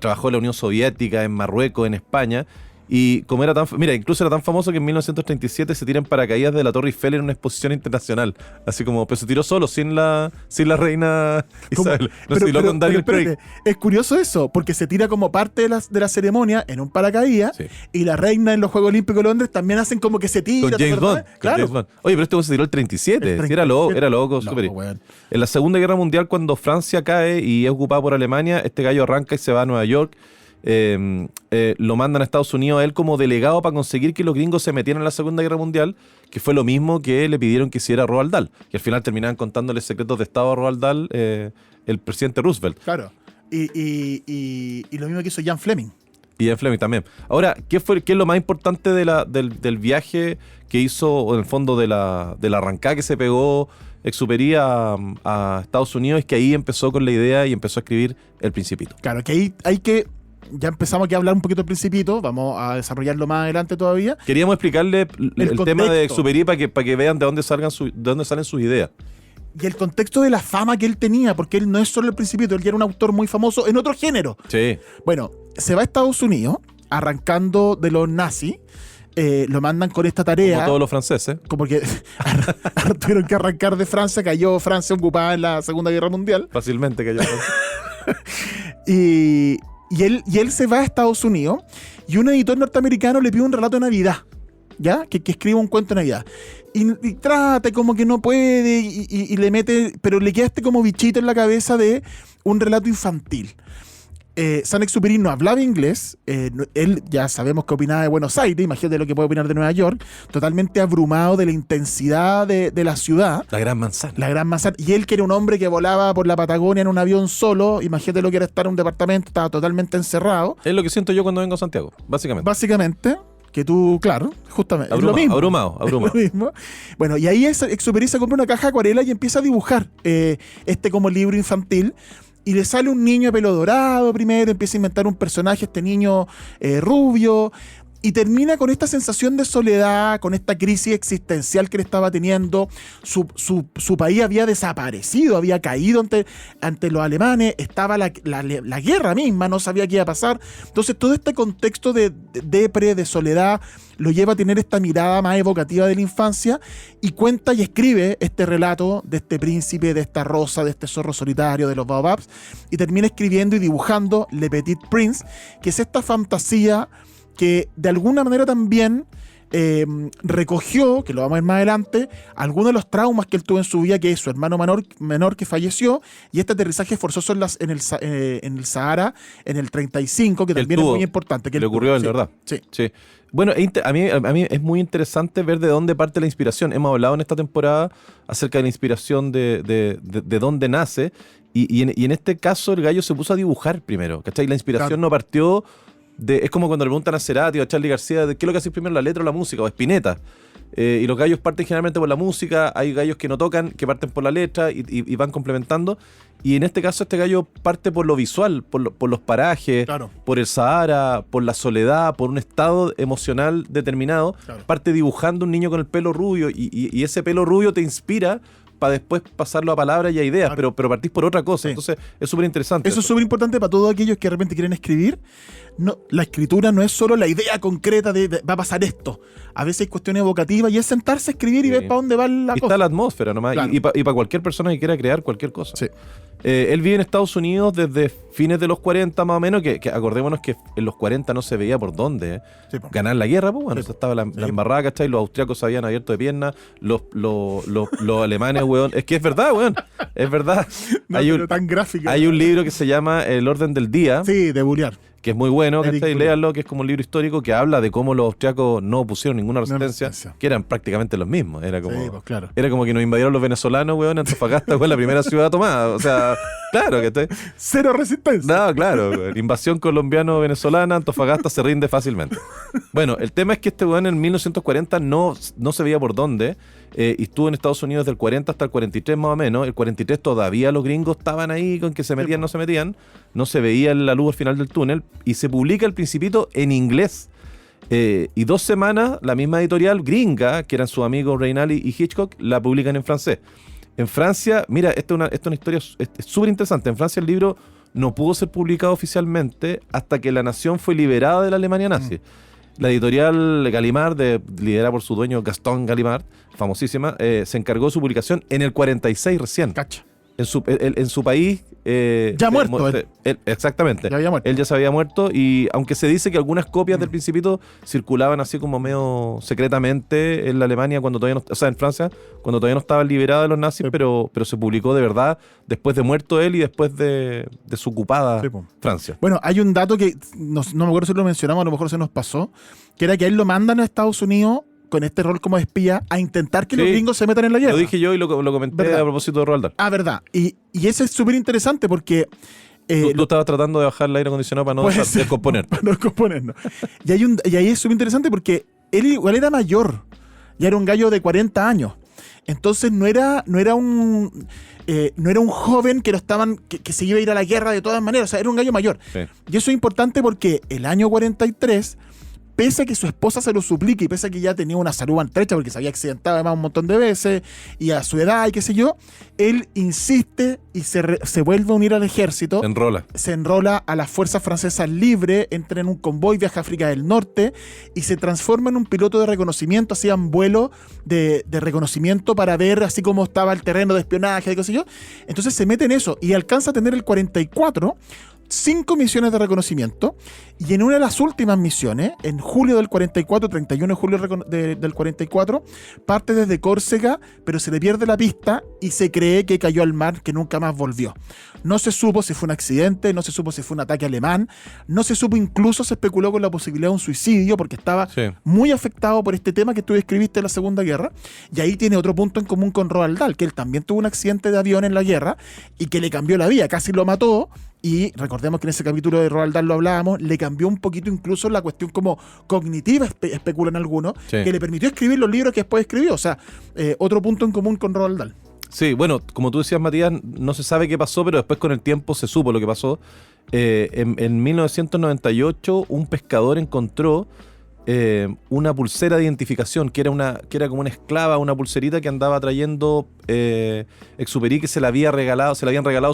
trabajó en la Unión Soviética, en Marruecos, en España, y como era incluso era tan famoso que en 1937 se tira en paracaídas de la Torre Eiffel en una exposición internacional, así como, pero se tiró solo, sin la reina ¿Cómo? Isabel. No se tiró con Daniel Craig. Espérate, es curioso eso, porque se tira como parte de la ceremonia en un paracaídas, Sí. y la reina en los Juegos Olímpicos de Londres también hacen como que se tira. Con ¿te James acordás? Bond. Claro. Con James Bond. Oye, pero este se tiró el 37. El Sí, era loco, No, Superi. weón. En la Segunda Guerra Mundial, cuando Francia cae y es ocupada por Alemania, este gallo arranca y se va a Nueva York. Lo mandan a Estados Unidos a él como delegado para conseguir que los gringos se metieran en la Segunda Guerra Mundial, que fue lo mismo que le pidieron que hiciera Roald Dahl. Y al final terminaban contándole secretos de Estado a Roald Dahl, el presidente Roosevelt. Claro. Y lo mismo que hizo Jan Fleming. Y Ian Fleming también. Ahora, ¿qué es lo más importante del viaje que hizo, o en el fondo de la arrancada que se pegó Exupéry a Estados Unidos? Es que ahí empezó con la idea y empezó a escribir El Principito. Claro, que ahí hay que... Ya empezamos aquí a hablar un poquito del Principito, vamos a desarrollarlo más adelante todavía. Queríamos explicarle el tema de contexto. Exupéry para que vean de dónde salen sus ideas. Y el contexto de la fama que él tenía, porque él no es solo El Principito, él ya era un autor muy famoso en otro género. Sí. Bueno, se va a Estados Unidos, arrancando de los nazis, lo mandan con esta tarea. Como todos los franceses. Como que tuvieron que arrancar de Francia, cayó Francia ocupada en la Segunda Guerra Mundial. Fácilmente cayó. Y él se va a Estados Unidos y un editor norteamericano le pide un relato de Navidad, ¿ya? Que escriba un cuento de Navidad. Y trata como que no puede y le mete, pero le queda como bichito en la cabeza de un relato infantil. Saint-Exupéry no hablaba inglés, él ya sabemos que opinaba de Buenos Aires, imagínate lo que puede opinar de Nueva York, totalmente abrumado de la intensidad de la ciudad. La Gran Manzana. La Gran Manzana. Y él, que era un hombre que volaba por la Patagonia en un avión solo, imagínate lo que era estar en un departamento, estaba totalmente encerrado. Es lo que siento yo cuando vengo a Santiago, básicamente. Básicamente, que tú, claro, justamente. Es lo mismo. Abrumado. Es lo mismo. Bueno, y ahí Exupéry se compra una caja de acuarela y empieza a dibujar como libro infantil. Y le sale un niño de pelo dorado primero, empieza a inventar un personaje, este niño rubio, y termina con esta sensación de soledad, con esta crisis existencial que él estaba teniendo. Su país había desaparecido, había caído ante los alemanes, estaba la guerra misma, no sabía qué iba a pasar. Entonces todo este contexto de depre, de soledad, lo lleva a tener esta mirada más evocativa de la infancia y cuenta y escribe este relato de este príncipe, de esta rosa, de este zorro solitario, de los baobabs, y termina escribiendo y dibujando Le Petit Prince, que es esta fantasía que de alguna manera también recogió, que lo vamos a ver más adelante, algunos de los traumas que él tuvo en su vida, que es su hermano menor que falleció, y este aterrizaje forzoso en el Sahara en el 35, que también es muy importante. Que le ocurrió, en verdad. Sí. Sí. Bueno, a mí es muy interesante ver de dónde parte la inspiración. Hemos hablado en esta temporada acerca de la inspiración de dónde nace, y en este caso el gallo se puso a dibujar primero, ¿cachai? La inspiración no partió... es como cuando le preguntan a Cerati o a Charly García ¿qué es lo que hace primero, la letra o la música? O Spinetta. Y los gallos parten generalmente por la música, hay gallos que no tocan, que parten por la letra y van complementando. Y en este caso este gallo parte por lo visual, por los parajes, claro, por el Sahara, por la soledad, por un estado emocional determinado. Claro. Parte dibujando un niño con el pelo rubio y ese pelo rubio te inspira para después pasarlo a palabras y a ideas, claro, pero partís por otra cosa. Sí. Entonces es súper interesante. Eso es súper importante para todos aquellos que de repente quieren escribir. No, la escritura no es solo la idea concreta de va a pasar esto. A veces hay cuestiones evocativas y es sentarse a escribir y ver para dónde va la cosa. Está la atmósfera nomás, Claro. y para cualquier persona que quiera crear cualquier cosa. Sí. Él vive en Estados Unidos desde fines de los 40 más o menos, que acordémonos que en los 40 no se veía por dónde Sí, po. ganar la guerra, pues bueno, Sí, po. estaba la Sí. embarrada, ¿cachai? Los austriacos se habían abierto de piernas, los alemanes, weón. Es que es verdad, weón, es verdad. No, pero tan gráfica. Hay un libro que se llama El orden del día, Sí, de Buriar. que es muy bueno, Eric ¿cachai? Buriar. Léanlo, que es como un libro histórico que habla de cómo los austriacos no opusieron ninguna resistencia, resistencia. que eran prácticamente los mismos. Era como, Sí, pues claro. era como que nos invadieron los venezolanos, weón, Antofagasta fue la primera ciudad tomada. O sea, claro que estoy. Cero resistencia. No, claro, weón. Invasión colombiano-venezolana, Antofagasta se rinde fácilmente. Bueno, el tema es que este weón en 1940 no se veía por dónde, y estuvo en Estados Unidos del 40 hasta el 43 más o menos. El 43 todavía los gringos estaban ahí con que se metían, no se metían. No se veía la luz al final del túnel, y se publica El Principito en inglés. Y 2 semanas, la misma editorial gringa, que eran sus amigos Reinaldi y Hitchcock, la publican en francés. En Francia, mira, esta es una historia súper interesante. En Francia el libro no pudo ser publicado oficialmente hasta que la nación fue liberada de la Alemania nazi. La editorial Gallimard, liderada por su dueño Gaston Gallimard, famosísima, se encargó de su publicación en el 46 recién. Cacha. En su país... Ya muerto él. Exactamente. Ya había muerto. Él ya se había muerto, y aunque se dice que algunas copias del Principito circulaban así como medio secretamente en la Alemania cuando todavía no, o sea, en Francia, cuando todavía no estaba liberada de los nazis, Sí. pero se publicó de verdad después de muerto él y después de su ocupada Sí, po. Francia. Bueno, hay un dato que no me acuerdo si lo mencionamos, a lo mejor se nos pasó, que era que a él lo mandan a Estados Unidos con este rol como espía a intentar que Sí. los gringos se metan en la guerra. Lo dije yo y lo comenté ¿Verdad? a propósito de Roald Dahl. Ah, verdad. Y eso es súper interesante porque... Tú estabas tratando de bajar el aire acondicionado para no Puede ser. descomponer. Para no descomponernos. Y ahí es súper interesante porque él igual era mayor. Ya era un gallo de 40 años. Entonces no era un joven que que se iba a ir a la guerra de todas maneras. O sea, era un gallo mayor. Sí. Y eso es importante porque el año 43, pese a que su esposa se lo suplique y pese a que ya tenía una salud maltrecha porque se había accidentado además un montón de veces y a su edad y qué sé yo, él insiste y se vuelve a unir al ejército. Se enrola a las fuerzas francesas libres, entra en un convoy, viaja a África del Norte y se transforma en un piloto de reconocimiento. Hacían vuelo de reconocimiento para ver así cómo estaba el terreno de espionaje y qué sé yo. Entonces se mete en eso y alcanza a tener el 44 5 misiones de reconocimiento, y en una de las últimas misiones, en julio del 44, 31 de julio del 44, parte desde Córcega, pero se le pierde la pista y se cree que cayó al mar, que nunca más volvió. No se supo si fue un accidente, no se supo si fue un ataque alemán, no se supo, incluso se especuló con la posibilidad de un suicidio porque estaba muy afectado por este tema que tú describiste de la Segunda Guerra, y ahí tiene otro punto en común con Roald Dahl, que él también tuvo un accidente de avión en la guerra y que le cambió la vida, casi lo mató. Y recordemos que en ese capítulo de Roald Dahl lo hablábamos, le cambió un poquito incluso la cuestión como cognitiva, especulan algunos, que le permitió escribir los libros que después escribió. O sea, otro punto en común con Roald Dahl. Sí, bueno, como tú decías, Matías, no se sabe qué pasó, pero después con el tiempo se supo lo que pasó. En 1998 un pescador encontró una pulsera de identificación que era como una esclava, una pulserita que andaba trayendo Exupéry, que se la habían regalado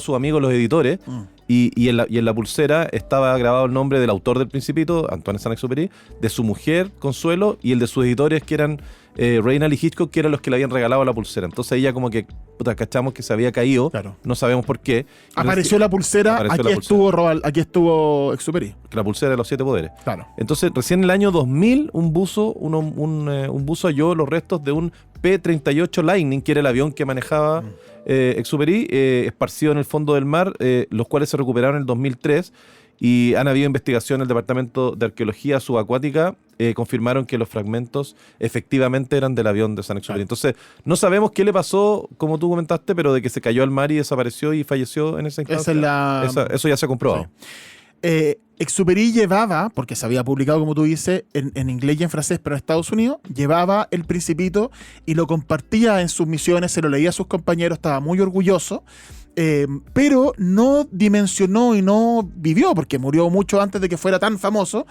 sus amigos los editores, y en la pulsera estaba grabado el nombre del autor del Principito, Antoine Saint-Exupéry, de su mujer, Consuelo, y el de sus editores, que eran Reynal y Hitchcock, que eran los que le habían regalado la pulsera. Entonces ella como que, cachamos que se había caído, Claro. no sabemos por qué. Apareció la pulsera, aquí estuvo Exupéry. La pulsera de los 7 poderes. Claro. Entonces, recién en el año 2000, un buzo halló los restos de un P-38 Lightning, que era el avión que manejaba Exupéry, esparcido en el fondo del mar, los cuales se recuperaron en el 2003, y han habido investigaciones. El Departamento de Arqueología Subacuática confirmaron que los fragmentos efectivamente eran del avión de Saint-Exupéry. Entonces, no sabemos qué le pasó, como tú comentaste, pero de que se cayó al mar y desapareció y falleció en esa instancia. Eso ya se ha comprobado. Sí. Exupéry llevaba, porque se había publicado, como tú dices, en inglés y en francés, pero en Estados Unidos, llevaba El Principito y lo compartía en sus misiones, se lo leía a sus compañeros, estaba muy orgulloso, pero no dimensionó y no vivió, porque murió mucho antes de que fuera tan famoso,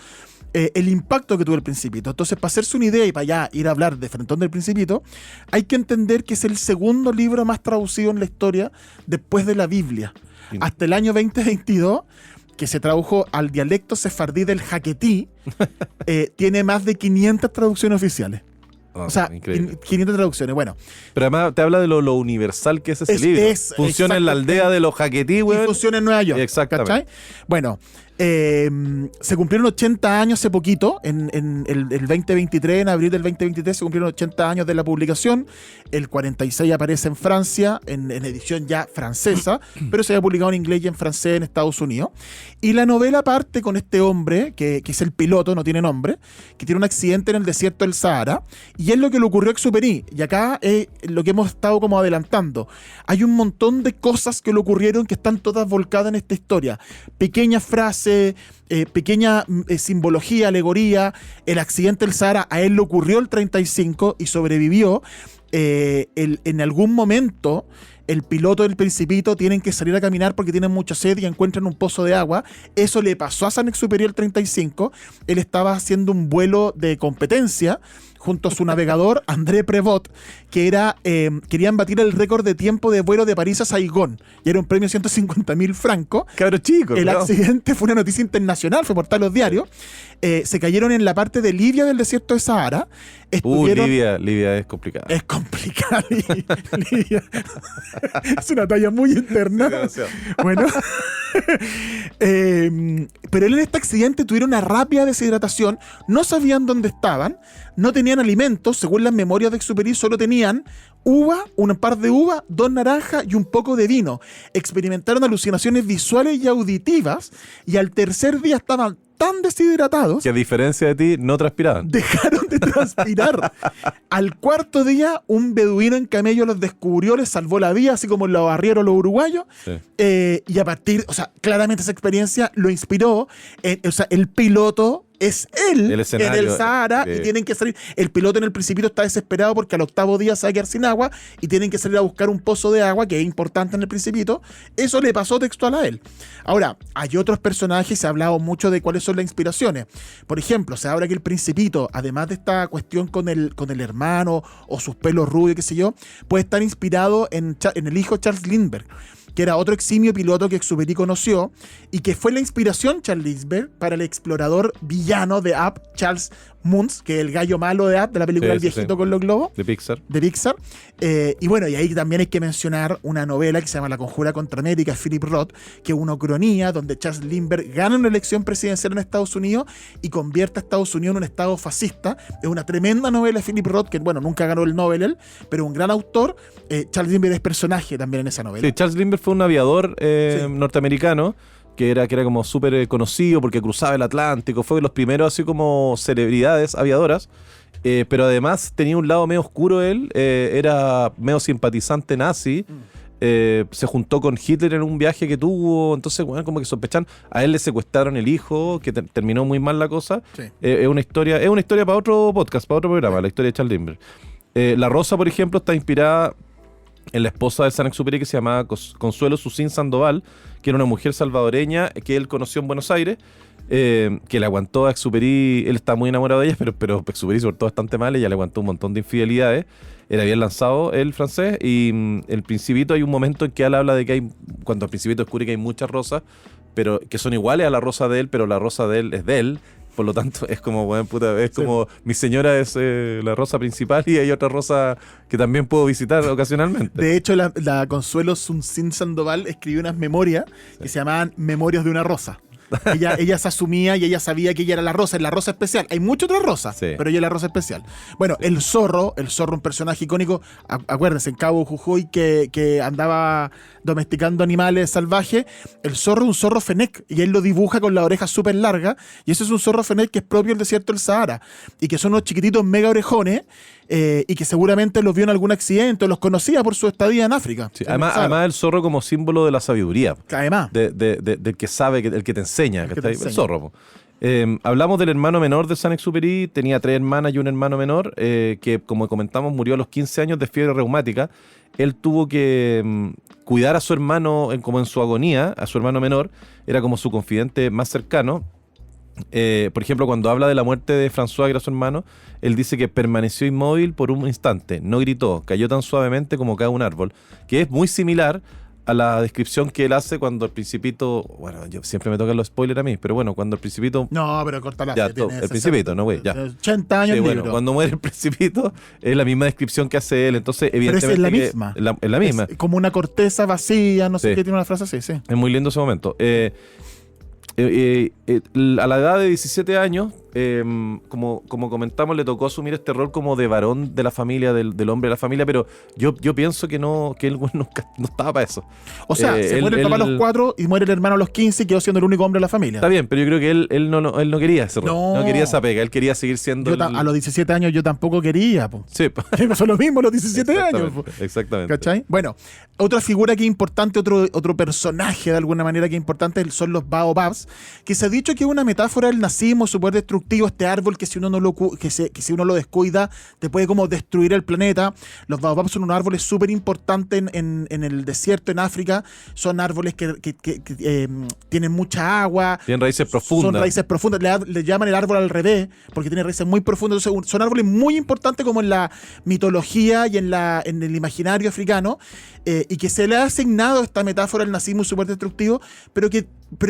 el impacto que tuvo El Principito. Entonces, para hacerse una idea y para allá ir a hablar de frentón del Principito, hay que entender que es el segundo libro más traducido en la historia después de la Biblia. Sí. Hasta el año 2022, que se tradujo al dialecto sefardí del jaquetí, tiene más de 500 traducciones oficiales. O sea, increíble. 500 traducciones. Bueno, Pero además te habla de lo universal que es ese libro. Funciona en la aldea de los jaquetí, y güey. funciona en Nueva York. Exactamente. ¿Cachai? Bueno, se cumplieron 80 años hace poquito, en el 2023, en abril del 2023, se cumplieron 80 años de la publicación. El 46 aparece en Francia, en edición ya francesa, pero se había publicado en inglés y en francés en Estados Unidos. Y la novela parte con este hombre, que es el piloto, no tiene nombre, que tiene un accidente en el desierto del Sahara, y es lo que le ocurrió a Exupéry. Y acá es lo que hemos estado como adelantando. Hay un montón de cosas que le ocurrieron que están todas volcadas en esta historia. Pequeñas frases, pequeña simbología, alegoría. El accidente del Sahara a él le ocurrió el 35 y sobrevivió. En algún momento el piloto del Principito tienen que salir a caminar porque tienen mucha sed y encuentran un pozo de agua. Eso le pasó a Saint-Exupéry el 35. Él estaba haciendo un vuelo de competencia junto a su navegador André Prévost, que querían batir el récord de tiempo de vuelo de París a Saigón, y era un premio de 150.000 francos. Cabros chicos. El accidente fue una noticia internacional, fue por todos los diarios. Se cayeron en la parte de Libia del desierto de Sahara. Libia es complicada. Es complicado. Libia. Es una talla muy interna. Bueno. Pero él en este accidente tuvieron una rápida deshidratación, no sabían dónde estaban, no tenían alimentos, según las memorias de Exupéry, solo tenían uva, un par de uvas, 2 naranjas y un poco de vino. Experimentaron alucinaciones visuales y auditivas, y al tercer día estaban tan deshidratados que a diferencia de ti, no transpiraban. Dejaron de transpirar. Al cuarto día, un beduino en camello los descubrió, les salvó la vida, así como lo barrieron los uruguayos. Sí. Y a partir, claramente esa experiencia lo inspiró. El piloto es él El en escenario, el Sahara y tienen que salir. El piloto en el Principito está desesperado porque al 8º día se va a quedar sin agua y tienen que salir a buscar un pozo de agua que es importante en el Principito. Eso le pasó textual a él. Ahora, hay otros personajes, se ha hablado mucho de cuáles son las inspiraciones. Por ejemplo, se habla que el Principito, además de esta cuestión con el hermano o sus pelos rubios, qué sé yo, puede estar inspirado en el hijo Charles Lindbergh, que era otro eximio piloto que Exupéry conoció y que fue la inspiración, Charles Lindbergh, para el explorador villano de Up, Charles Muntz, que es el gallo malo de Up, de la película El viejito con los globos. De Pixar. Y bueno, y ahí también hay que mencionar una novela que se llama La Conjura contra América, de Philip Roth, que es una ucronía donde Charles Lindbergh gana una elección presidencial en Estados Unidos y convierte a Estados Unidos en un estado fascista. Es una tremenda novela de Philip Roth, que bueno, nunca ganó el Nobel él, pero un gran autor. Charles Lindbergh es personaje también en esa novela. Sí, Charles Lindbergh fue un aviador norteamericano que era como súper conocido porque cruzaba el Atlántico, fue de los primeros así como celebridades aviadoras, pero además tenía un lado medio oscuro él, era medio simpatizante nazi, se juntó con Hitler en un viaje que tuvo, entonces bueno, como que sospechan, a él le secuestraron el hijo, que terminó muy mal la cosa. Sí. Es una historia para otro podcast, para otro programa, la historia de Charles Lindbergh. La Rosa, por ejemplo, está inspirada en la esposa de Saint-Exupéry, que se llamaba Consuelo Susín Sandoval, que era una mujer salvadoreña que él conoció en Buenos Aires. que le aguantó a Exupéry. Él estaba muy enamorado de ella, pero Exupéry se portó bastante mal. Ella le aguantó un montón de infidelidades. Era bien lanzado el francés. Y el Principito, hay un momento en que él habla de que cuando el Principito descubre que hay muchas rosas, pero que son iguales a la rosa de él, pero la rosa de él es de él. Por lo tanto, es como, bueno, puta, es como mi señora es la rosa principal y hay otra rosa que también puedo visitar ocasionalmente. De hecho, la Consuelo Sunsin Sandoval escribió unas memorias que se llamaban Memorias de una rosa. Ella se asumía y ella sabía que ella era la rosa especial. Hay muchas otras rosas, Sí. pero ella es la rosa especial. Bueno, el zorro, un personaje icónico, acuérdense, en Cabo Jujuy que andaba domesticando animales salvajes. El zorro es un zorro fenec y él lo dibuja con las orejas súper largas, y ese es un zorro fenec que es propio del desierto del Sahara y que son unos chiquititos mega orejones, y que seguramente los vio en algún accidente o los conocía por su estadía en África. Sí, además el zorro como símbolo de la sabiduría. Además. Del que sabe, el que te enseña. El que te ¿cachai? enseña. El zorro. Po. Hablamos del hermano menor de Saint-Exupéry. Tenía 3 hermanas y un hermano menor que, como comentamos, murió a los 15 años de fiebre reumática. Él tuvo que cuidar a su hermano como en su agonía, a su hermano menor. Era como su confidente más cercano. Por ejemplo, cuando habla de la muerte de François, que era su hermano, él dice que permaneció inmóvil por un instante, no gritó, cayó tan suavemente como cae un árbol, que es muy similar a la descripción que él hace cuando el Principito, bueno, yo siempre me tocan los spoilers a mí, pero bueno, cuando el Principito... No, pero corta la Ya, el Principito, no, güey, ya. 80 años Sí, el bueno, libro. cuando muere el Principito es la misma descripción que hace él, entonces Pero evidentemente es la que- misma. es la misma. Es como una corteza vacía, no sé Sí. qué, tiene una frase así, sí. Es muy lindo ese momento. A la edad de 17 años, como comentamos, le tocó asumir este rol como de varón de la familia, del hombre de la familia, pero yo pienso que él nunca no estaba para eso. O sea, se muere el papá a los 4 y muere el hermano a los 15 y quedó siendo el único hombre de la familia. Está bien, pero yo creo que él no quería ese rol. No. No quería esa pega, él quería seguir siendo... A los 17 años yo tampoco quería, po. Sí, Me pasó lo mismo a los 17 años, po. Exactamente. ¿Cachai? Bueno, otra figura que es importante, otro personaje de alguna manera que es importante son los baobabs, que se ha dicho que es una metáfora del nazismo, súper destructivo, este árbol que si uno si uno lo descuida te puede como destruir el planeta. Los baobabs son unos árboles súper importantes en el desierto, en África. Son árboles que tienen mucha agua. Tienen raíces profundas. Son raíces profundas. Le llaman el árbol al revés, porque tiene raíces muy profundas. Entonces, son árboles muy importantes como en la mitología y en el imaginario africano, y que se le ha asignado esta metáfora al nazismo súper destructivo, pero que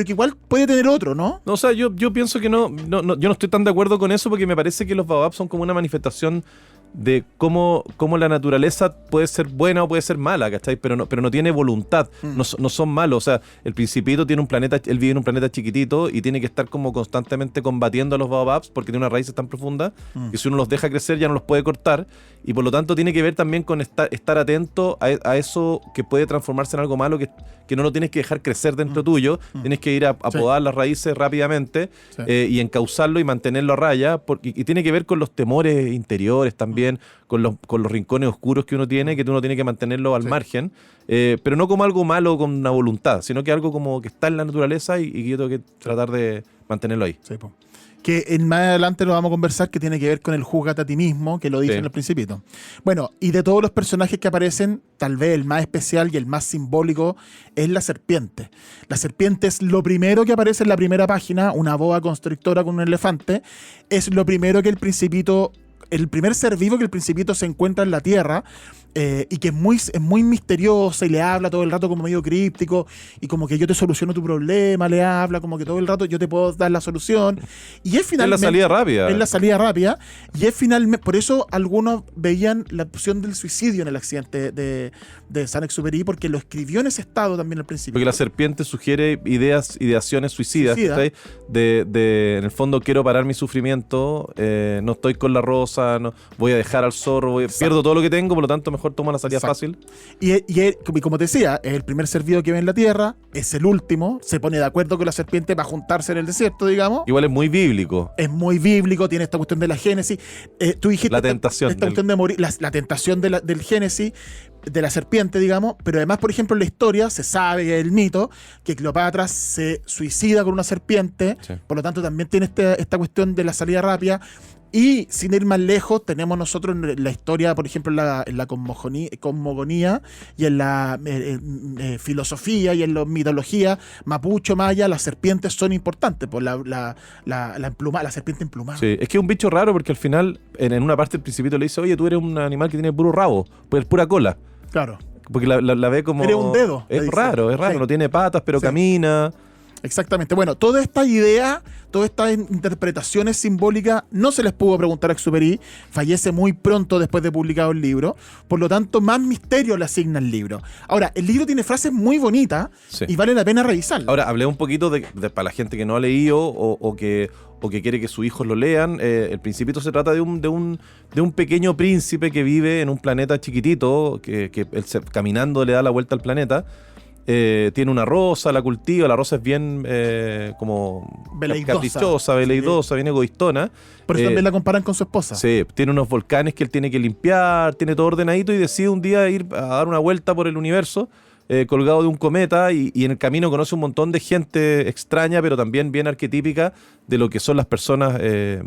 igual puede tener otro, ¿no? No, o sea, yo pienso que no, yo no estoy tan de acuerdo con eso porque me parece que los baobabs son como una manifestación de cómo la naturaleza puede ser buena o puede ser mala, ¿cachai? Pero no tiene voluntad, no son malos. O sea, el Principito tiene un planeta, él vive en un planeta chiquitito y tiene que estar como constantemente combatiendo a los baobabs porque tiene unas raíces tan profundas que si uno los deja crecer ya no los puede cortar, y por lo tanto tiene que ver también con estar atento a eso que puede transformarse en algo malo, que no lo tienes que dejar crecer dentro tuyo, tienes que ir a podar las raíces rápidamente, Sí. y encauzarlo y mantenerlo a raya, y tiene que ver con los temores interiores también, con los rincones oscuros que uno tiene, que uno tiene que mantenerlo al margen, pero no como algo malo con una voluntad, sino que algo como que está en la naturaleza y que yo tengo que tratar de mantenerlo ahí. Sí, po. Que más adelante lo vamos a conversar, que tiene que ver con el júzgate a ti mismo, que lo dice Sí. en el Principito. Bueno, y de todos los personajes que aparecen, tal vez el más especial y el más simbólico es la serpiente. La serpiente es lo primero que aparece en la primera página, una boa constrictora con un elefante. Es lo primero que el primer ser vivo que el Principito se encuentra en la Tierra, y que es muy misteriosa y le habla todo el rato como medio críptico y como que yo te soluciono tu problema, le habla como que todo el rato yo te puedo dar la solución. Y es finalmente... Es la salida rápida. Es la salida rápida. Y es finalmente... Por eso algunos veían la opción del suicidio en el accidente de Saint-Exupéry, porque lo escribió en ese estado también al principio. Porque la serpiente sugiere ideaciones suicidas. Suicida. ¿Cachai? En el fondo, quiero parar mi sufrimiento, no estoy con la rosa, no, voy a dejar al zorro, pierdo todo lo que tengo, por lo tanto mejor tomo la salida Exacto. fácil. Y como te decía, es el primer ser vivo que ve en la Tierra, es el último, se pone de acuerdo con la serpiente para juntarse en el desierto, digamos. Igual es muy bíblico. Es muy bíblico, tiene esta cuestión de la Génesis. Tú dijiste La tentación esta cuestión de morir, la tentación del Génesis, de la serpiente, digamos, pero además, por ejemplo, en la historia se sabe, el mito, que Cleopatra se suicida con una serpiente, Sí. por lo tanto también tiene esta cuestión de la salida rápida. Y sin ir más lejos, tenemos nosotros la historia, por ejemplo, en la cosmogonía y en la filosofía y en la mitología mapuche, maya, las serpientes son importantes, por la serpiente emplumada. Sí, es que es un bicho raro porque al final, en una parte del Principito le dice, oye, tú eres un animal que tiene puro rabo, pues pura cola. Claro. Porque la ve como... Eres un dedo. Es raro, Sí. no tiene patas, pero Sí. camina. Exactamente. Bueno, toda esta idea, todas estas interpretaciones simbólicas no se les pudo preguntar a Exupéry. Fallece muy pronto después de publicado el libro. Por lo tanto, más misterio le asigna el libro. Ahora, el libro tiene frases muy bonitas Sí. y vale la pena revisarlas. Ahora, hablé un poquito para la gente que no ha leído o que quiere que sus hijos lo lean. El Principito se trata de un pequeño príncipe que vive en un planeta chiquitito, que él caminando le da la vuelta al planeta. Tiene una rosa, la cultiva, la rosa es bien como Veleidosa. caprichosa, veleidosa, bien egoístona. Por eso también la comparan con su esposa. Sí, tiene unos volcanes que él tiene que limpiar, tiene todo ordenadito y decide un día ir a dar una vuelta por el universo, colgado de un cometa, y en el camino conoce un montón de gente extraña, pero también bien arquetípica de lo que son las personas, de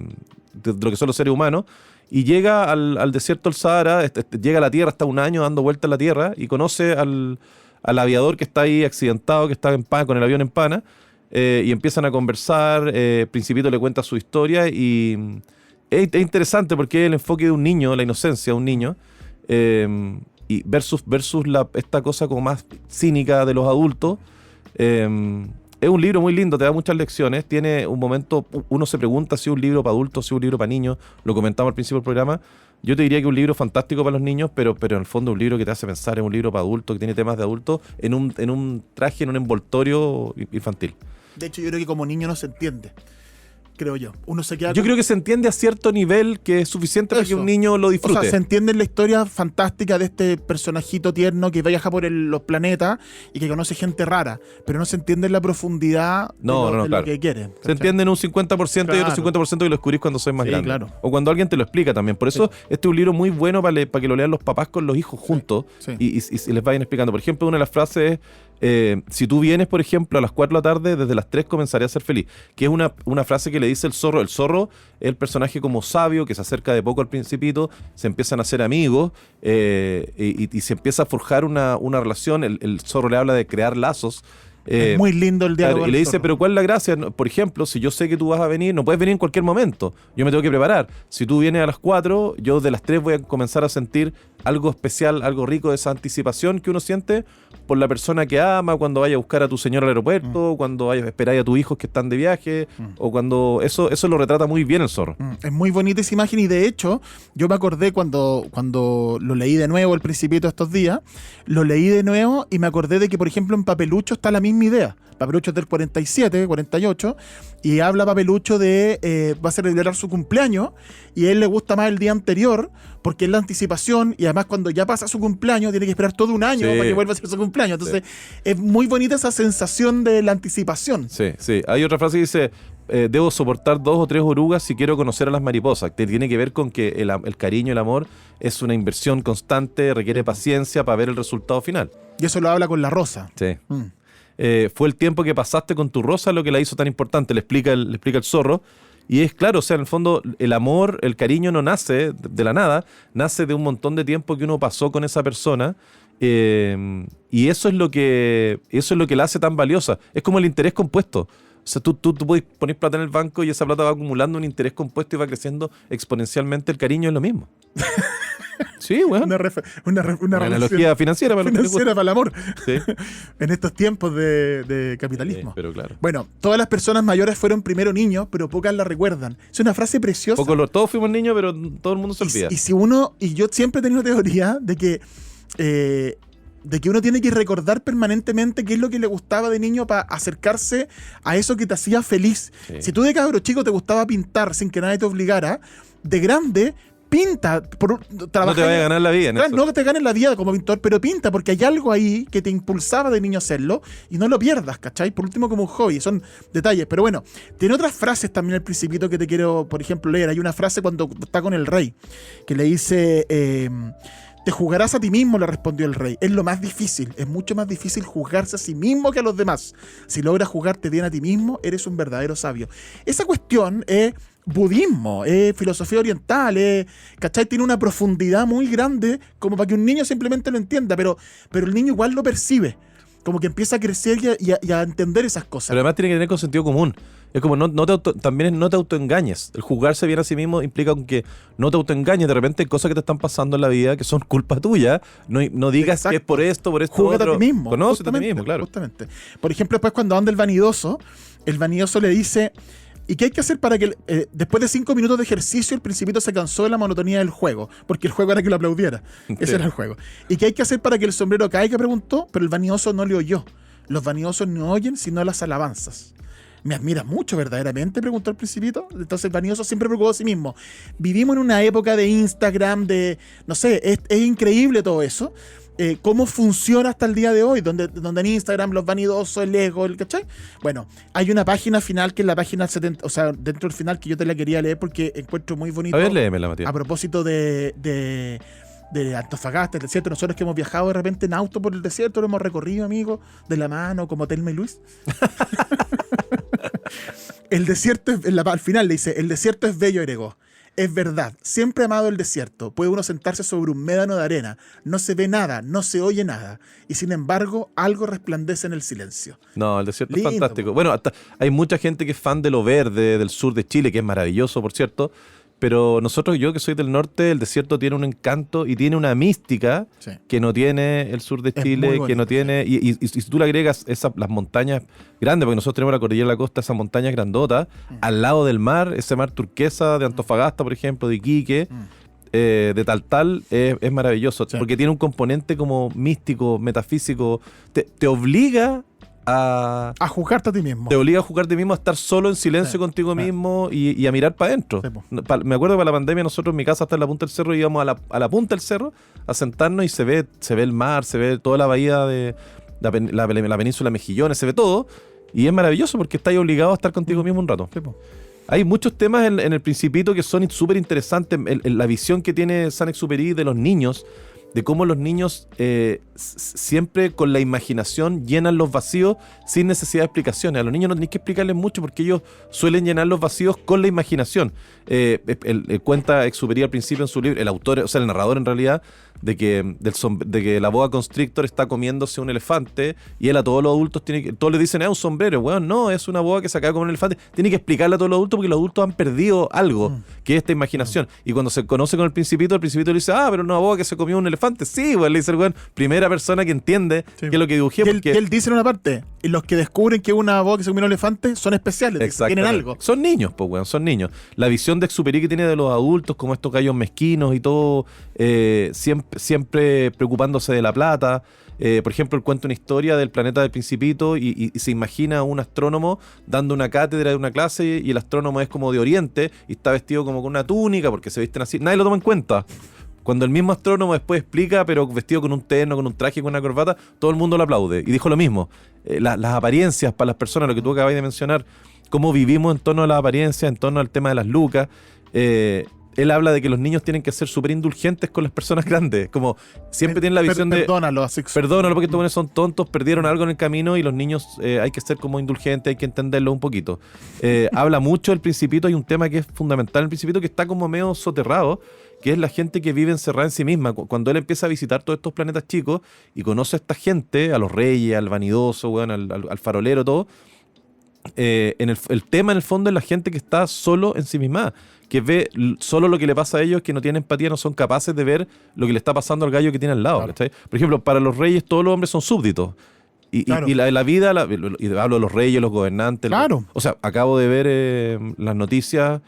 lo que son los seres humanos. Y llega al desierto del Sahara, llega a la Tierra, está un año dando vueltas a la Tierra y conoce al aviador que está ahí accidentado, que está con el avión en pana, y empiezan a conversar. Principito le cuenta su historia y es interesante porque es el enfoque de un niño, la inocencia de un niño, y versus esta cosa como más cínica de los adultos. Es un libro muy lindo, te da muchas lecciones. Tiene un momento, uno se pregunta si es un libro para adultos, si es un libro para niños. Lo comentamos al principio del programa. Yo te diría que es un libro fantástico para los niños, pero en el fondo es un libro que te hace pensar, es un libro para adultos, que tiene temas de adultos, en un traje, en un envoltorio infantil. De hecho, yo creo que como niño no se entiende. Creo yo. Uno se queda Yo creo que se entiende a cierto nivel que es suficiente para que un niño lo disfrute. O sea, se entiende la historia fantástica de este personajito tierno que viaja por los planetas y que conoce gente rara, pero no se entiende la profundidad de claro. lo que quiere. Se entiende en un 50% y Claro. otro 50% que lo descubrís cuando sois más Sí, grande. claro. O cuando alguien te lo explica también. Por eso este es un libro muy bueno para que lo lean los papás con los hijos juntos. Sí. Y les vayan explicando. Por ejemplo, una de las frases es, si tú vienes, por ejemplo, a las 4 de la tarde, desde las 3 comenzaré a ser feliz. Que es una frase que le dice el zorro. El zorro es el personaje como sabio que se acerca de poco al Principito, se empiezan a hacer amigos y se empieza a forjar una relación. El zorro le habla de crear lazos. Es muy lindo el diálogo. Claro, y le dice, pero ¿cuál es la gracia? Por ejemplo, si yo sé que tú vas a venir, no puedes venir en cualquier momento. Yo me tengo que preparar. Si tú vienes a las 4, yo de las 3 voy a comenzar a sentir algo especial, algo rico de esa anticipación que uno siente por la persona que ama, cuando vaya a buscar a tu señor al aeropuerto, cuando vayas a esperar a tus hijos que están de viaje, o cuando... Eso lo retrata muy bien el zorro. Es muy bonita esa imagen y de hecho yo me acordé cuando lo leí de nuevo El Principito estos días, lo leí de nuevo y me acordé de que por ejemplo en Papelucho está la misma idea. Papelucho es del 47, 48 y habla Papelucho de va a celebrar su cumpleaños y a él le gusta más el día anterior porque es la anticipación y además cuando ya pasa su cumpleaños tiene que esperar todo un año para que vuelva a ser su cumpleaños. Entonces es muy bonita esa sensación de la anticipación. Sí, sí. Hay otra frase que dice, debo soportar 2 o 3 orugas si quiero conocer a las mariposas. Que tiene que ver con que el cariño, el amor es una inversión constante, requiere paciencia para ver el resultado final. Y eso lo habla con la rosa. Sí. Fue el tiempo que pasaste con tu rosa lo que la hizo tan importante, le explica el zorro. Y es claro, o sea, en el fondo el amor, el cariño no nace de la nada, nace de un montón de tiempo que uno pasó con esa persona. Y eso es lo que la hace tan valiosa. Es como el interés compuesto. O sea, tú puedes poner plata en el banco y esa plata va acumulando un interés compuesto y va creciendo exponencialmente. El cariño es lo mismo. Sí, bueno. Una analogía financiera para el amor. Sí. En estos tiempos de capitalismo. Sí, pero claro. Bueno, todas las personas mayores fueron primero niños, pero pocas la recuerdan. Es una frase preciosa. Todos fuimos niños, pero todo el mundo se olvida. Y yo siempre he tenido teoría de que uno tiene que recordar permanentemente qué es lo que le gustaba de niño para acercarse a eso que te hacía feliz. Sí. Si tú de cabro chico te gustaba pintar sin que nadie te obligara, de grande pinta. No te vayas a ganar la vida en eso. No te ganes la vida como pintor, pero pinta, porque hay algo ahí que te impulsaba de niño a hacerlo y no lo pierdas, ¿cachai? Por último, como un hobby, son detalles. Pero bueno, tiene otras frases también el Principito que te quiero, por ejemplo, leer. Hay una frase cuando está con el rey, que le dice... te juzgarás a ti mismo, le respondió el rey. Es lo más difícil. Es mucho más difícil juzgarse a sí mismo que a los demás. Si logras juzgarte bien a ti mismo, eres un verdadero sabio. Esa cuestión es budismo, es filosofía oriental, ¿cachai? Tiene una profundidad muy grande como para que un niño simplemente lo entienda, pero el niño igual lo percibe. Como que empieza a crecer y a entender esas cosas. Pero además tiene que tener con sentido común. Es como también no te autoengañes. El juzgarse bien a sí mismo implica que no te autoengañes. De repente hay cosas que te están pasando en la vida que son culpa tuya. No digas que es por esto, Júgate otro. a ti mismo. Conócete a ti mismo, claro. Justamente. Por ejemplo, después cuando anda el vanidoso le dice... ¿Y qué hay que hacer para que después de 5 minutos de ejercicio el Principito se cansó de la monotonía del juego? Porque el juego era que lo aplaudiera. Ese era el juego. ¿Y qué hay que hacer para que el sombrero caiga? Preguntó, pero el vanidoso no le oyó. Los vanidosos no oyen sino las alabanzas. ¿Me admiras mucho verdaderamente?, preguntó el Principito. Entonces el vanidoso siempre preocupó a sí mismo. Vivimos en una época de Instagram, no sé, es increíble todo eso. Cómo funciona hasta el día de hoy, donde en Instagram los vanidosos, el ego, ¿cachai? Bueno, hay una página final que es la página 70, o sea, dentro del final que yo te la quería leer porque encuentro muy bonito. A ver, léemela, Matías. A propósito de Antofagasta, el desierto, nosotros que hemos viajado de repente en auto por el desierto, lo hemos recorrido, amigos, de la mano, como Telma y Luis. El desierto, al final le dice, el desierto es bello, agregó. Es verdad, siempre he amado el desierto. Puede uno sentarse sobre un médano de arena. No se ve nada, no se oye nada. Y sin embargo, algo resplandece en el silencio. No, el desierto Lindo, es fantástico. Bueno, hay mucha gente que es fan de lo verde, del sur de Chile, que es maravilloso, por cierto. Pero yo que soy del norte, el desierto tiene un encanto y tiene una mística que no tiene el sur de Chile, que no tiene... Y si tú le agregas las montañas grandes, porque nosotros tenemos la cordillera de la costa, esas montañas grandotas, al lado del mar, ese mar turquesa de Antofagasta, por ejemplo, de Iquique, de Taltal, es maravilloso, porque tiene un componente como místico, metafísico, te obliga a juzgarte a ti mismo. Te obliga a juzgarte a ti mismo, a estar solo en silencio contigo mismo y a mirar para adentro. Me acuerdo que para la pandemia nosotros en mi casa hasta en la punta del cerro íbamos a la punta del cerro a sentarnos y se ve el mar, se ve toda la bahía de la península Mejillones, se ve todo y es maravilloso porque estás obligado a estar contigo mismo un rato. Hay muchos temas en El Principito que son súper interesantes, la visión que tiene Saint-Exupéry de los niños, de cómo los niños siempre con la imaginación llenan los vacíos sin necesidad de explicaciones. A los niños no tienes que explicarles mucho porque ellos suelen llenar los vacíos con la imaginación. Cuenta Exupéry al principio en su libro, el autor, o sea, el narrador en realidad, de que la boa constrictor está comiéndose un elefante y él a todos los adultos todos le dicen, es un sombrero. Bueno, no, es una boa que se acaba de comer un elefante. Tiene que explicarle a todos los adultos porque los adultos han perdido algo, que es esta imaginación. Y cuando se conoce con el Principito le dice, pero una boa que se comió un elefante. Sí, pues le dice el weón, primera persona que entiende qué es lo que dibujé. Que él dice en una parte, y los que descubren que una boa que se comió un elefante son especiales, tienen algo. Son niños, pues weón, son niños. La visión de Exupéry que tiene de los adultos, como estos gallos mezquinos y todo, siempre preocupándose de la plata. Por ejemplo, él cuenta una historia del planeta del Principito y se imagina a un astrónomo dando una cátedra de una clase y el astrónomo es como de Oriente y está vestido como con una túnica porque se visten así. Nadie lo toma en cuenta. Cuando el mismo astrónomo después explica, pero vestido con un terno, con un traje, con una corbata, todo el mundo lo aplaude. Y dijo lo mismo. Las apariencias para las personas, lo que tú acabas de mencionar, cómo vivimos en torno a las apariencias, en torno al tema de las lucas. Él habla de que los niños tienen que ser súper indulgentes con las personas grandes. Como siempre tienen la visión perdónalo, porque estos buenos son tontos, perdieron algo en el camino y los niños hay que ser como indulgentes, hay que entenderlo un poquito. Habla mucho del Principito, hay un tema que es fundamental en el Principito que está como medio soterrado, que es la gente que vive encerrada en sí misma. Cuando él empieza a visitar todos estos planetas chicos y conoce a esta gente, a los reyes, al vanidoso, bueno, al farolero, todo, el tema en el fondo es la gente que está solo en sí misma, que ve solo lo que le pasa a ellos, que no tienen empatía, no son capaces de ver lo que le está pasando al gallo que tiene al lado. Claro. Por ejemplo, para los reyes todos los hombres son súbditos. Y la vida, y hablo de los reyes, los gobernantes. Claro. O sea, acabo de ver las noticias,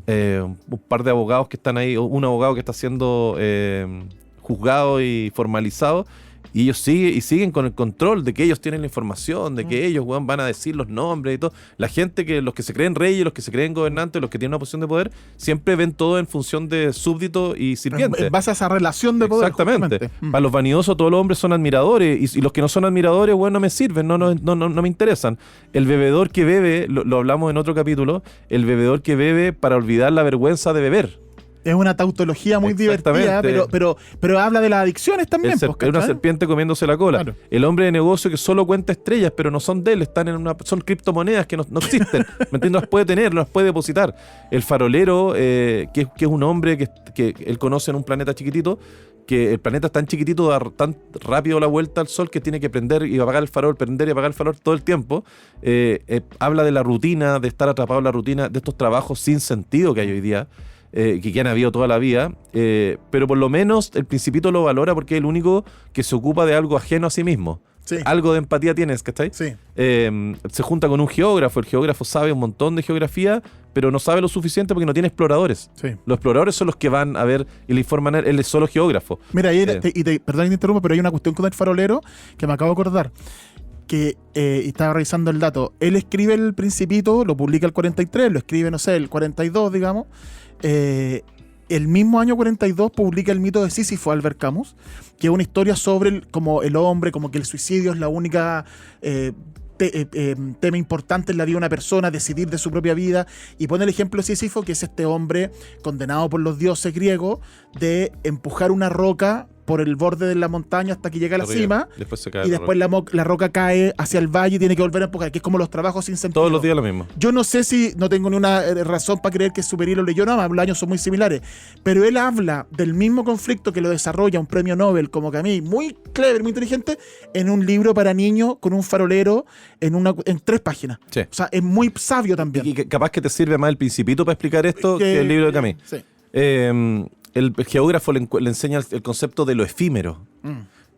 un par de abogados que están ahí, un abogado que está siendo juzgado y formalizado, y ellos siguen con el control de que ellos tienen la información, de que ellos van a decir los nombres y todo. La gente, los que se creen reyes, los que se creen gobernantes, los que tienen una posición de poder, siempre ven todo en función de súbdito y sirviente. En base a esa relación de poder. Exactamente. Para los vanidosos todos los hombres son admiradores y los que no son admiradores, no me sirven, no me interesan. El bebedor que bebe, lo hablamos en otro capítulo, el bebedor que bebe para olvidar la vergüenza de beber. Es una tautología muy divertida, pero habla de las adicciones también. Es una serpiente comiéndose la cola. Claro. El hombre de negocio que solo cuenta estrellas, pero no son de él, son criptomonedas que no existen. ¿Me entiendes? Las puede tener, las puede depositar. El farolero, que es un hombre que él conoce en un planeta chiquitito, que el planeta es tan chiquitito, da tan rápido la vuelta al sol que tiene que prender y apagar el farol, prender y apagar el farol todo el tiempo. Habla de la rutina, de estar atrapado en la rutina, de estos trabajos sin sentido que hay hoy día. Que han habido toda la vida, pero por lo menos el Principito lo valora porque es el único que se ocupa de algo ajeno a sí mismo. Sí. Algo de empatía tienes, ¿cachai? Sí. Se junta con un geógrafo, el geógrafo sabe un montón de geografía, pero no sabe lo suficiente porque no tiene exploradores. Sí. Los exploradores son los que van a ver y le informan, él es solo geógrafo. Mira, perdón que te interrumpa, pero hay una cuestión con el farolero que me acabo de acordar. Que estaba revisando el dato. Él escribe el Principito, lo publica el 43, lo escribe, no sé, el 42, digamos. El mismo año 42 publica el mito de Sísifo, Albert Camus, que es una historia sobre como el hombre, como que el suicidio es la única tema importante en la vida de una persona, decidir de su propia vida, y pone el ejemplo de Sísifo, que es este hombre condenado por los dioses griegos de empujar una roca por el borde de la montaña hasta que llega a la cima, después se cae y después la roca cae hacia el valle y tiene que volver a empujar, que es como los trabajos sin sentido. Todos los días lo mismo. Yo no sé si, no tengo ni una razón para creer que Superior lo leyó, nada más, los años son muy similares, pero él habla del mismo conflicto que lo desarrolla un premio Nobel como Camus, muy clever, muy inteligente, en un libro para niños con un farolero en 3 páginas. Sí. O sea, es muy sabio también. Y capaz que te sirve más el Principito para explicar esto que el libro de Camus. Sí. El geógrafo le enseña el concepto de lo efímero.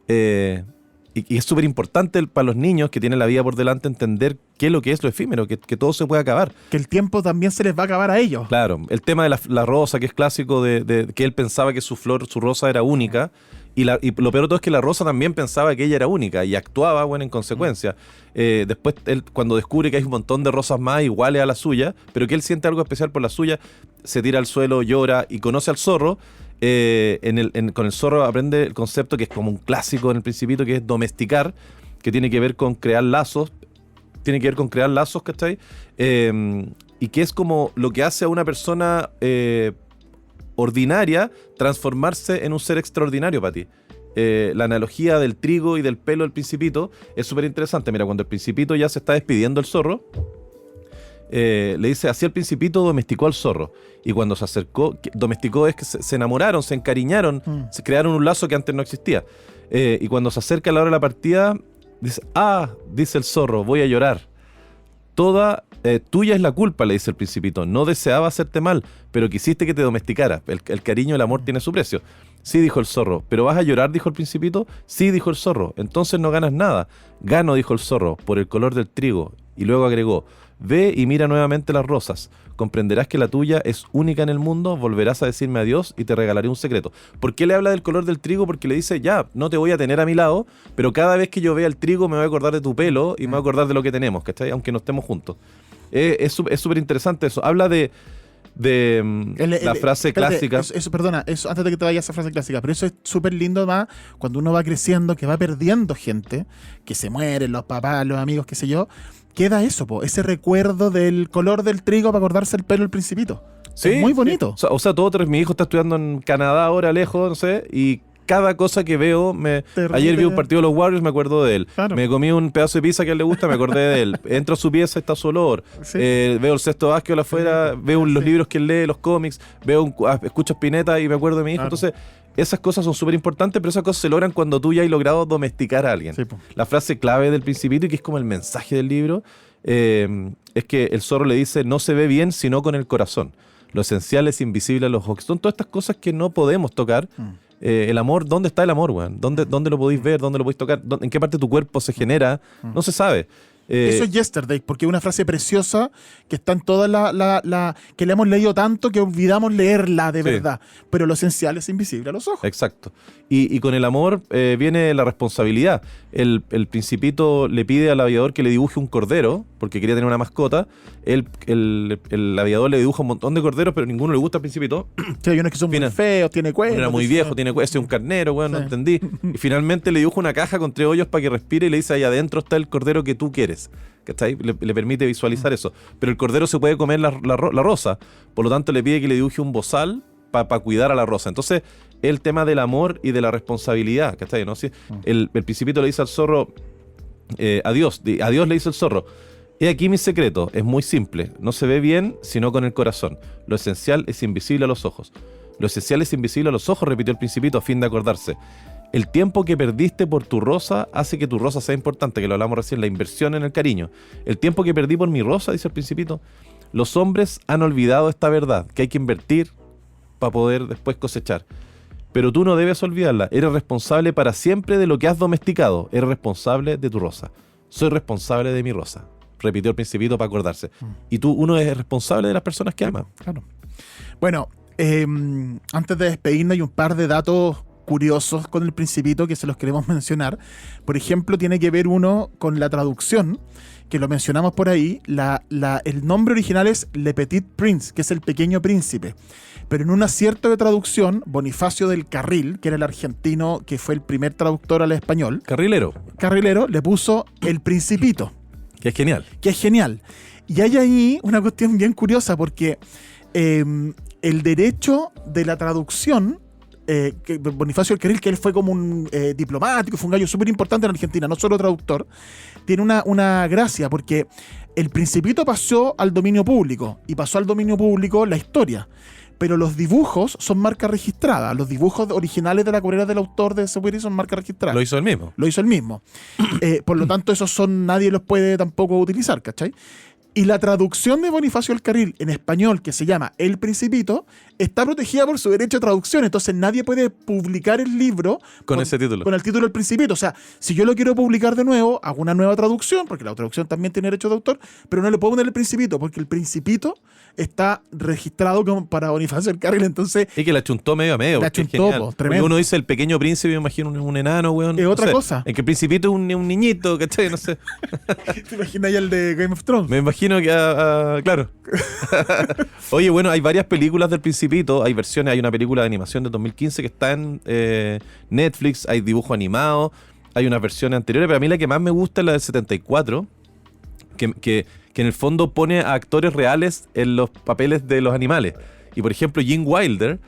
Y es súper importante para los niños que tienen la vida por delante entender qué es lo que es lo efímero, que todo se puede acabar. Que el tiempo también se les va a acabar a ellos. Claro, el tema de la rosa, que es clásico, de que él pensaba que su rosa era única, y lo peor de todo es que la rosa también pensaba que ella era única y actuaba, en consecuencia. Después, él, cuando descubre que hay un montón de rosas más iguales a la suya, pero que él siente algo especial por la suya, se tira al suelo, llora y conoce al zorro. Con el zorro aprende el concepto que es como un clásico en el Principito, que es domesticar, que tiene que ver con crear lazos, ¿cachai? Y que es como lo que hace a una persona ordinaria transformarse en un ser extraordinario para ti. La analogía del trigo y del pelo del Principito es súper interesante. Mira, cuando el Principito ya se está despidiendo el zorro, le dice, así el Principito domesticó al zorro. Y cuando se acercó, domesticó es que se enamoraron, se encariñaron, se crearon un lazo que antes no existía. Y cuando se acerca la hora de la partida, dice, dice el zorro, voy a llorar. Tuya es la culpa, le dice el Principito. No deseaba hacerte mal, pero quisiste que te domesticara. El cariño y el amor tiene su precio. Sí, dijo el zorro. ¿Pero vas a llorar?, dijo el Principito. Sí, dijo el zorro. Entonces no ganas nada. Gano, dijo el zorro, por el color del trigo. Y luego agregó, ve y mira nuevamente las rosas. Comprenderás que la tuya es única en el mundo, volverás a decirme adiós y te regalaré un secreto. ¿Por qué le habla del color del trigo? Porque le dice, ya, no te voy a tener a mi lado, pero cada vez que yo vea el trigo me voy a acordar de tu pelo y me voy a acordar de lo que tenemos, ¿cachai? Aunque no estemos juntos. Es súper interesante eso. Habla de la frase clásica. Perdona, antes de que te vayas a esa frase clásica, pero eso es súper lindo más cuando uno va creciendo, que va perdiendo gente, que se mueren los papás, los amigos, qué sé yo. Queda eso, ese recuerdo del color del trigo para acordarse el pelo del Principito. Sí, es muy bonito. Sí. O sea, mi hijo está estudiando en Canadá ahora, lejos, no sé, y cada cosa que veo, ayer vi un partido de los Warriors, me acuerdo de él. Claro. Me comí un pedazo de pizza que a él le gusta, me acordé de él. Entro a su pieza, está su olor. Sí. Veo el cesto básquetbol afuera, veo los libros que él lee, los cómics, escucho Spinetta y me acuerdo de mi hijo. Claro. Entonces, esas cosas son súper importantes, pero esas cosas se logran cuando tú ya has logrado domesticar a alguien. Sí, la frase clave del Principito, y que es como el mensaje del libro, es que el zorro le dice, no se ve bien sino con el corazón. Lo esencial es invisible a los ojos. Son todas estas cosas que no podemos tocar. El amor, ¿dónde está el amor, weón? ¿Dónde lo podéis ver? ¿Dónde lo podéis tocar? ¿En qué parte de tu cuerpo se genera? No se sabe. Eso es Yesterday, porque es una frase preciosa que está en toda que le hemos leído tanto que olvidamos leerla de verdad. Pero lo esencial es invisible a los ojos. Exacto. Y con el amor viene la responsabilidad. El Principito le pide al aviador que le dibuje un cordero, porque quería tener una mascota. El aviador le dibuja un montón de corderos, pero ninguno le gusta al Principito. Sí, hay unos que son muy feos, tiene cuernos. Era muy viejo, tiene cuernos, es un carnero, bueno, no entendí. Y finalmente le dibuja una caja con 3 hoyos para que respire y le dice, ahí adentro está el cordero que tú quieres. ¿Cachai? Le permite visualizar eso. Pero el cordero se puede comer la rosa. Por lo tanto, le pide que le dibuje un bozal para cuidar a la rosa. Entonces, el tema del amor y de la responsabilidad, ¿cachai? ¿No? Sí, el Principito le dice al zorro, adiós le dice el zorro. He aquí mi secreto, es muy simple, no se ve bien sino con el corazón. Lo esencial es invisible a los ojos. Lo esencial es invisible a los ojos, repitió el Principito a fin de acordarse. El tiempo que perdiste por tu rosa hace que tu rosa sea importante, que lo hablamos recién, la inversión en el cariño. El tiempo que perdí por mi rosa, dice el Principito, los hombres han olvidado esta verdad, que hay que invertir para poder después cosechar. Pero tú no debes olvidarla, eres responsable para siempre de lo que has domesticado, eres responsable de tu rosa. Soy responsable de mi rosa, repitió el Principito para acordarse. Y uno es responsable de las personas que ama. Claro. Bueno, antes de despedirnos hay un par de datos curiosos con el Principito que se los queremos mencionar. Por ejemplo, tiene que ver uno con la traducción, que lo mencionamos por ahí. El nombre original es Le Petit Prince, que es el pequeño príncipe. Pero en un acierto de traducción, Bonifacio del Carril, que era el argentino que fue el primer traductor al español, Carrilero, le puso El Principito. Que es genial. Que es genial. Y hay ahí una cuestión bien curiosa, porque el derecho de la traducción, que Bonifacio del Carril, que él fue como un diplomático, fue un gallo súper importante en Argentina, no solo traductor, tiene una gracia, porque el Principito pasó al dominio público, y pasó al dominio público la historia. Pero los dibujos son marca registrada. Los dibujos originales de la cuadrera del autor de Sewiri son marca registrada. Lo hizo él mismo. Por lo tanto, esos nadie los puede tampoco utilizar, ¿cachai? Y la traducción de Bonifacio del Carril en español, que se llama El Principito, está protegida por su derecho de traducción. Entonces nadie puede publicar el libro con ese título. Con el título El Principito. O sea, si yo lo quiero publicar de nuevo, hago una nueva traducción, porque la traducción también tiene derecho de autor, pero no le puedo poner El Principito, porque El Principito está registrado como para Bonifacio del Carril. Entonces, y que la chuntó medio a medio. La chuntó, tremendo. Uno dice El Pequeño Príncipe, me imagino un enano, weón. Es otra cosa. En que El Principito es un niñito, ¿cachai? No sé. ¿Te imaginas ya el de Game of Thrones? Me imagino que, claro. Oye, bueno, hay varias películas del Principito, hay versiones, hay una película de animación de 2015 que está en Netflix, hay dibujo animado, hay unas versiones anteriores, pero a mí la que más me gusta es la del 74, que en el fondo pone a actores reales en los papeles de los animales. Y por ejemplo, Gene Wilder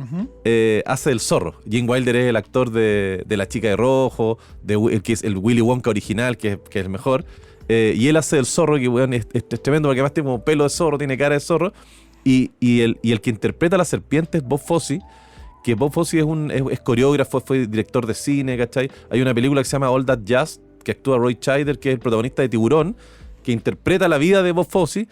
hace el zorro. Gene Wilder es el actor de La Chica de Rojo, que es el Willy Wonka original, que es el mejor. Y él hace el zorro, que bueno, es tremendo, porque además tiene como pelo de zorro, tiene cara de zorro. Y el que interpreta a la serpiente es Bob Fosse, que Bob Fosse es coreógrafo, fue director de cine, ¿cachai? Hay una película que se llama All That Jazz, que actúa Roy Scheider, que es el protagonista de Tiburón, que interpreta la vida de Bob Fosse.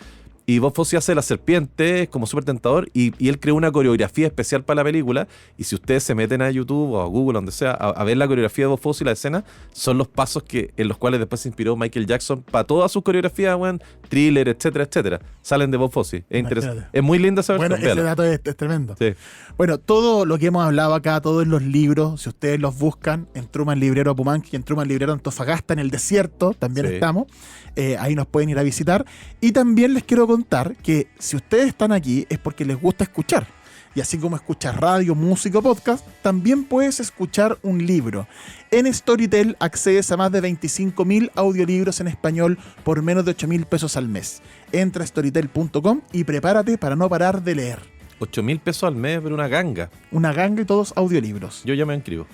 Y Bob Fosse hace la serpiente, es como súper tentador, y él creó una coreografía especial para la película. Y si ustedes se meten a YouTube o a Google, donde sea, a ver la coreografía de Bob Fosse y la escena, son los pasos en los cuales después se inspiró Michael Jackson para todas sus coreografías, weón, thriller, etcétera, etcétera. Salen de Bob Fosse. Es interesante. Es muy linda esa versión. Bueno, ese dato es tremendo. Sí. Bueno, todo lo que hemos hablado acá, todos los libros, si ustedes los buscan en Truman Librero Apumanqui, en Truman Librero Antofagasta, en el desierto, también estamos. Ahí nos pueden ir a visitar. Y también les quiero contar que si ustedes están aquí es porque les gusta escuchar. Y así como escuchas radio, música o podcast, también puedes escuchar un libro. En Storytel accedes a más de 25.000 audiolibros en español por menos de 8.000 pesos al mes. Entra a storytel.com y prepárate para no parar de leer. 8.000 pesos al mes, pero una ganga. Una ganga y todos audiolibros. Yo ya me inscribo.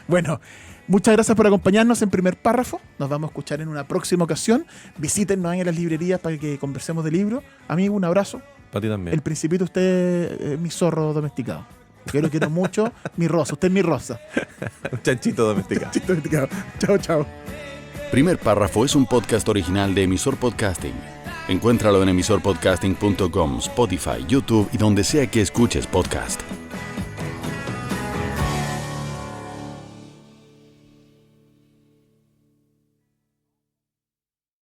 Bueno, muchas gracias por acompañarnos en Primer Párrafo. Nos vamos a escuchar en una próxima ocasión. Visítennos en las librerías para que conversemos de libros. Amigo, un abrazo. Para ti también. El Principito, usted es mi zorro domesticado. Yo lo quiero mucho. Mi rosa, usted es mi rosa. Un chanchito domesticado. Chanchito domesticado. Chao, chao. Primer Párrafo es un podcast original de Emisor Podcasting. Encuéntralo en emisorpodcasting.com, Spotify, YouTube y donde sea que escuches podcast.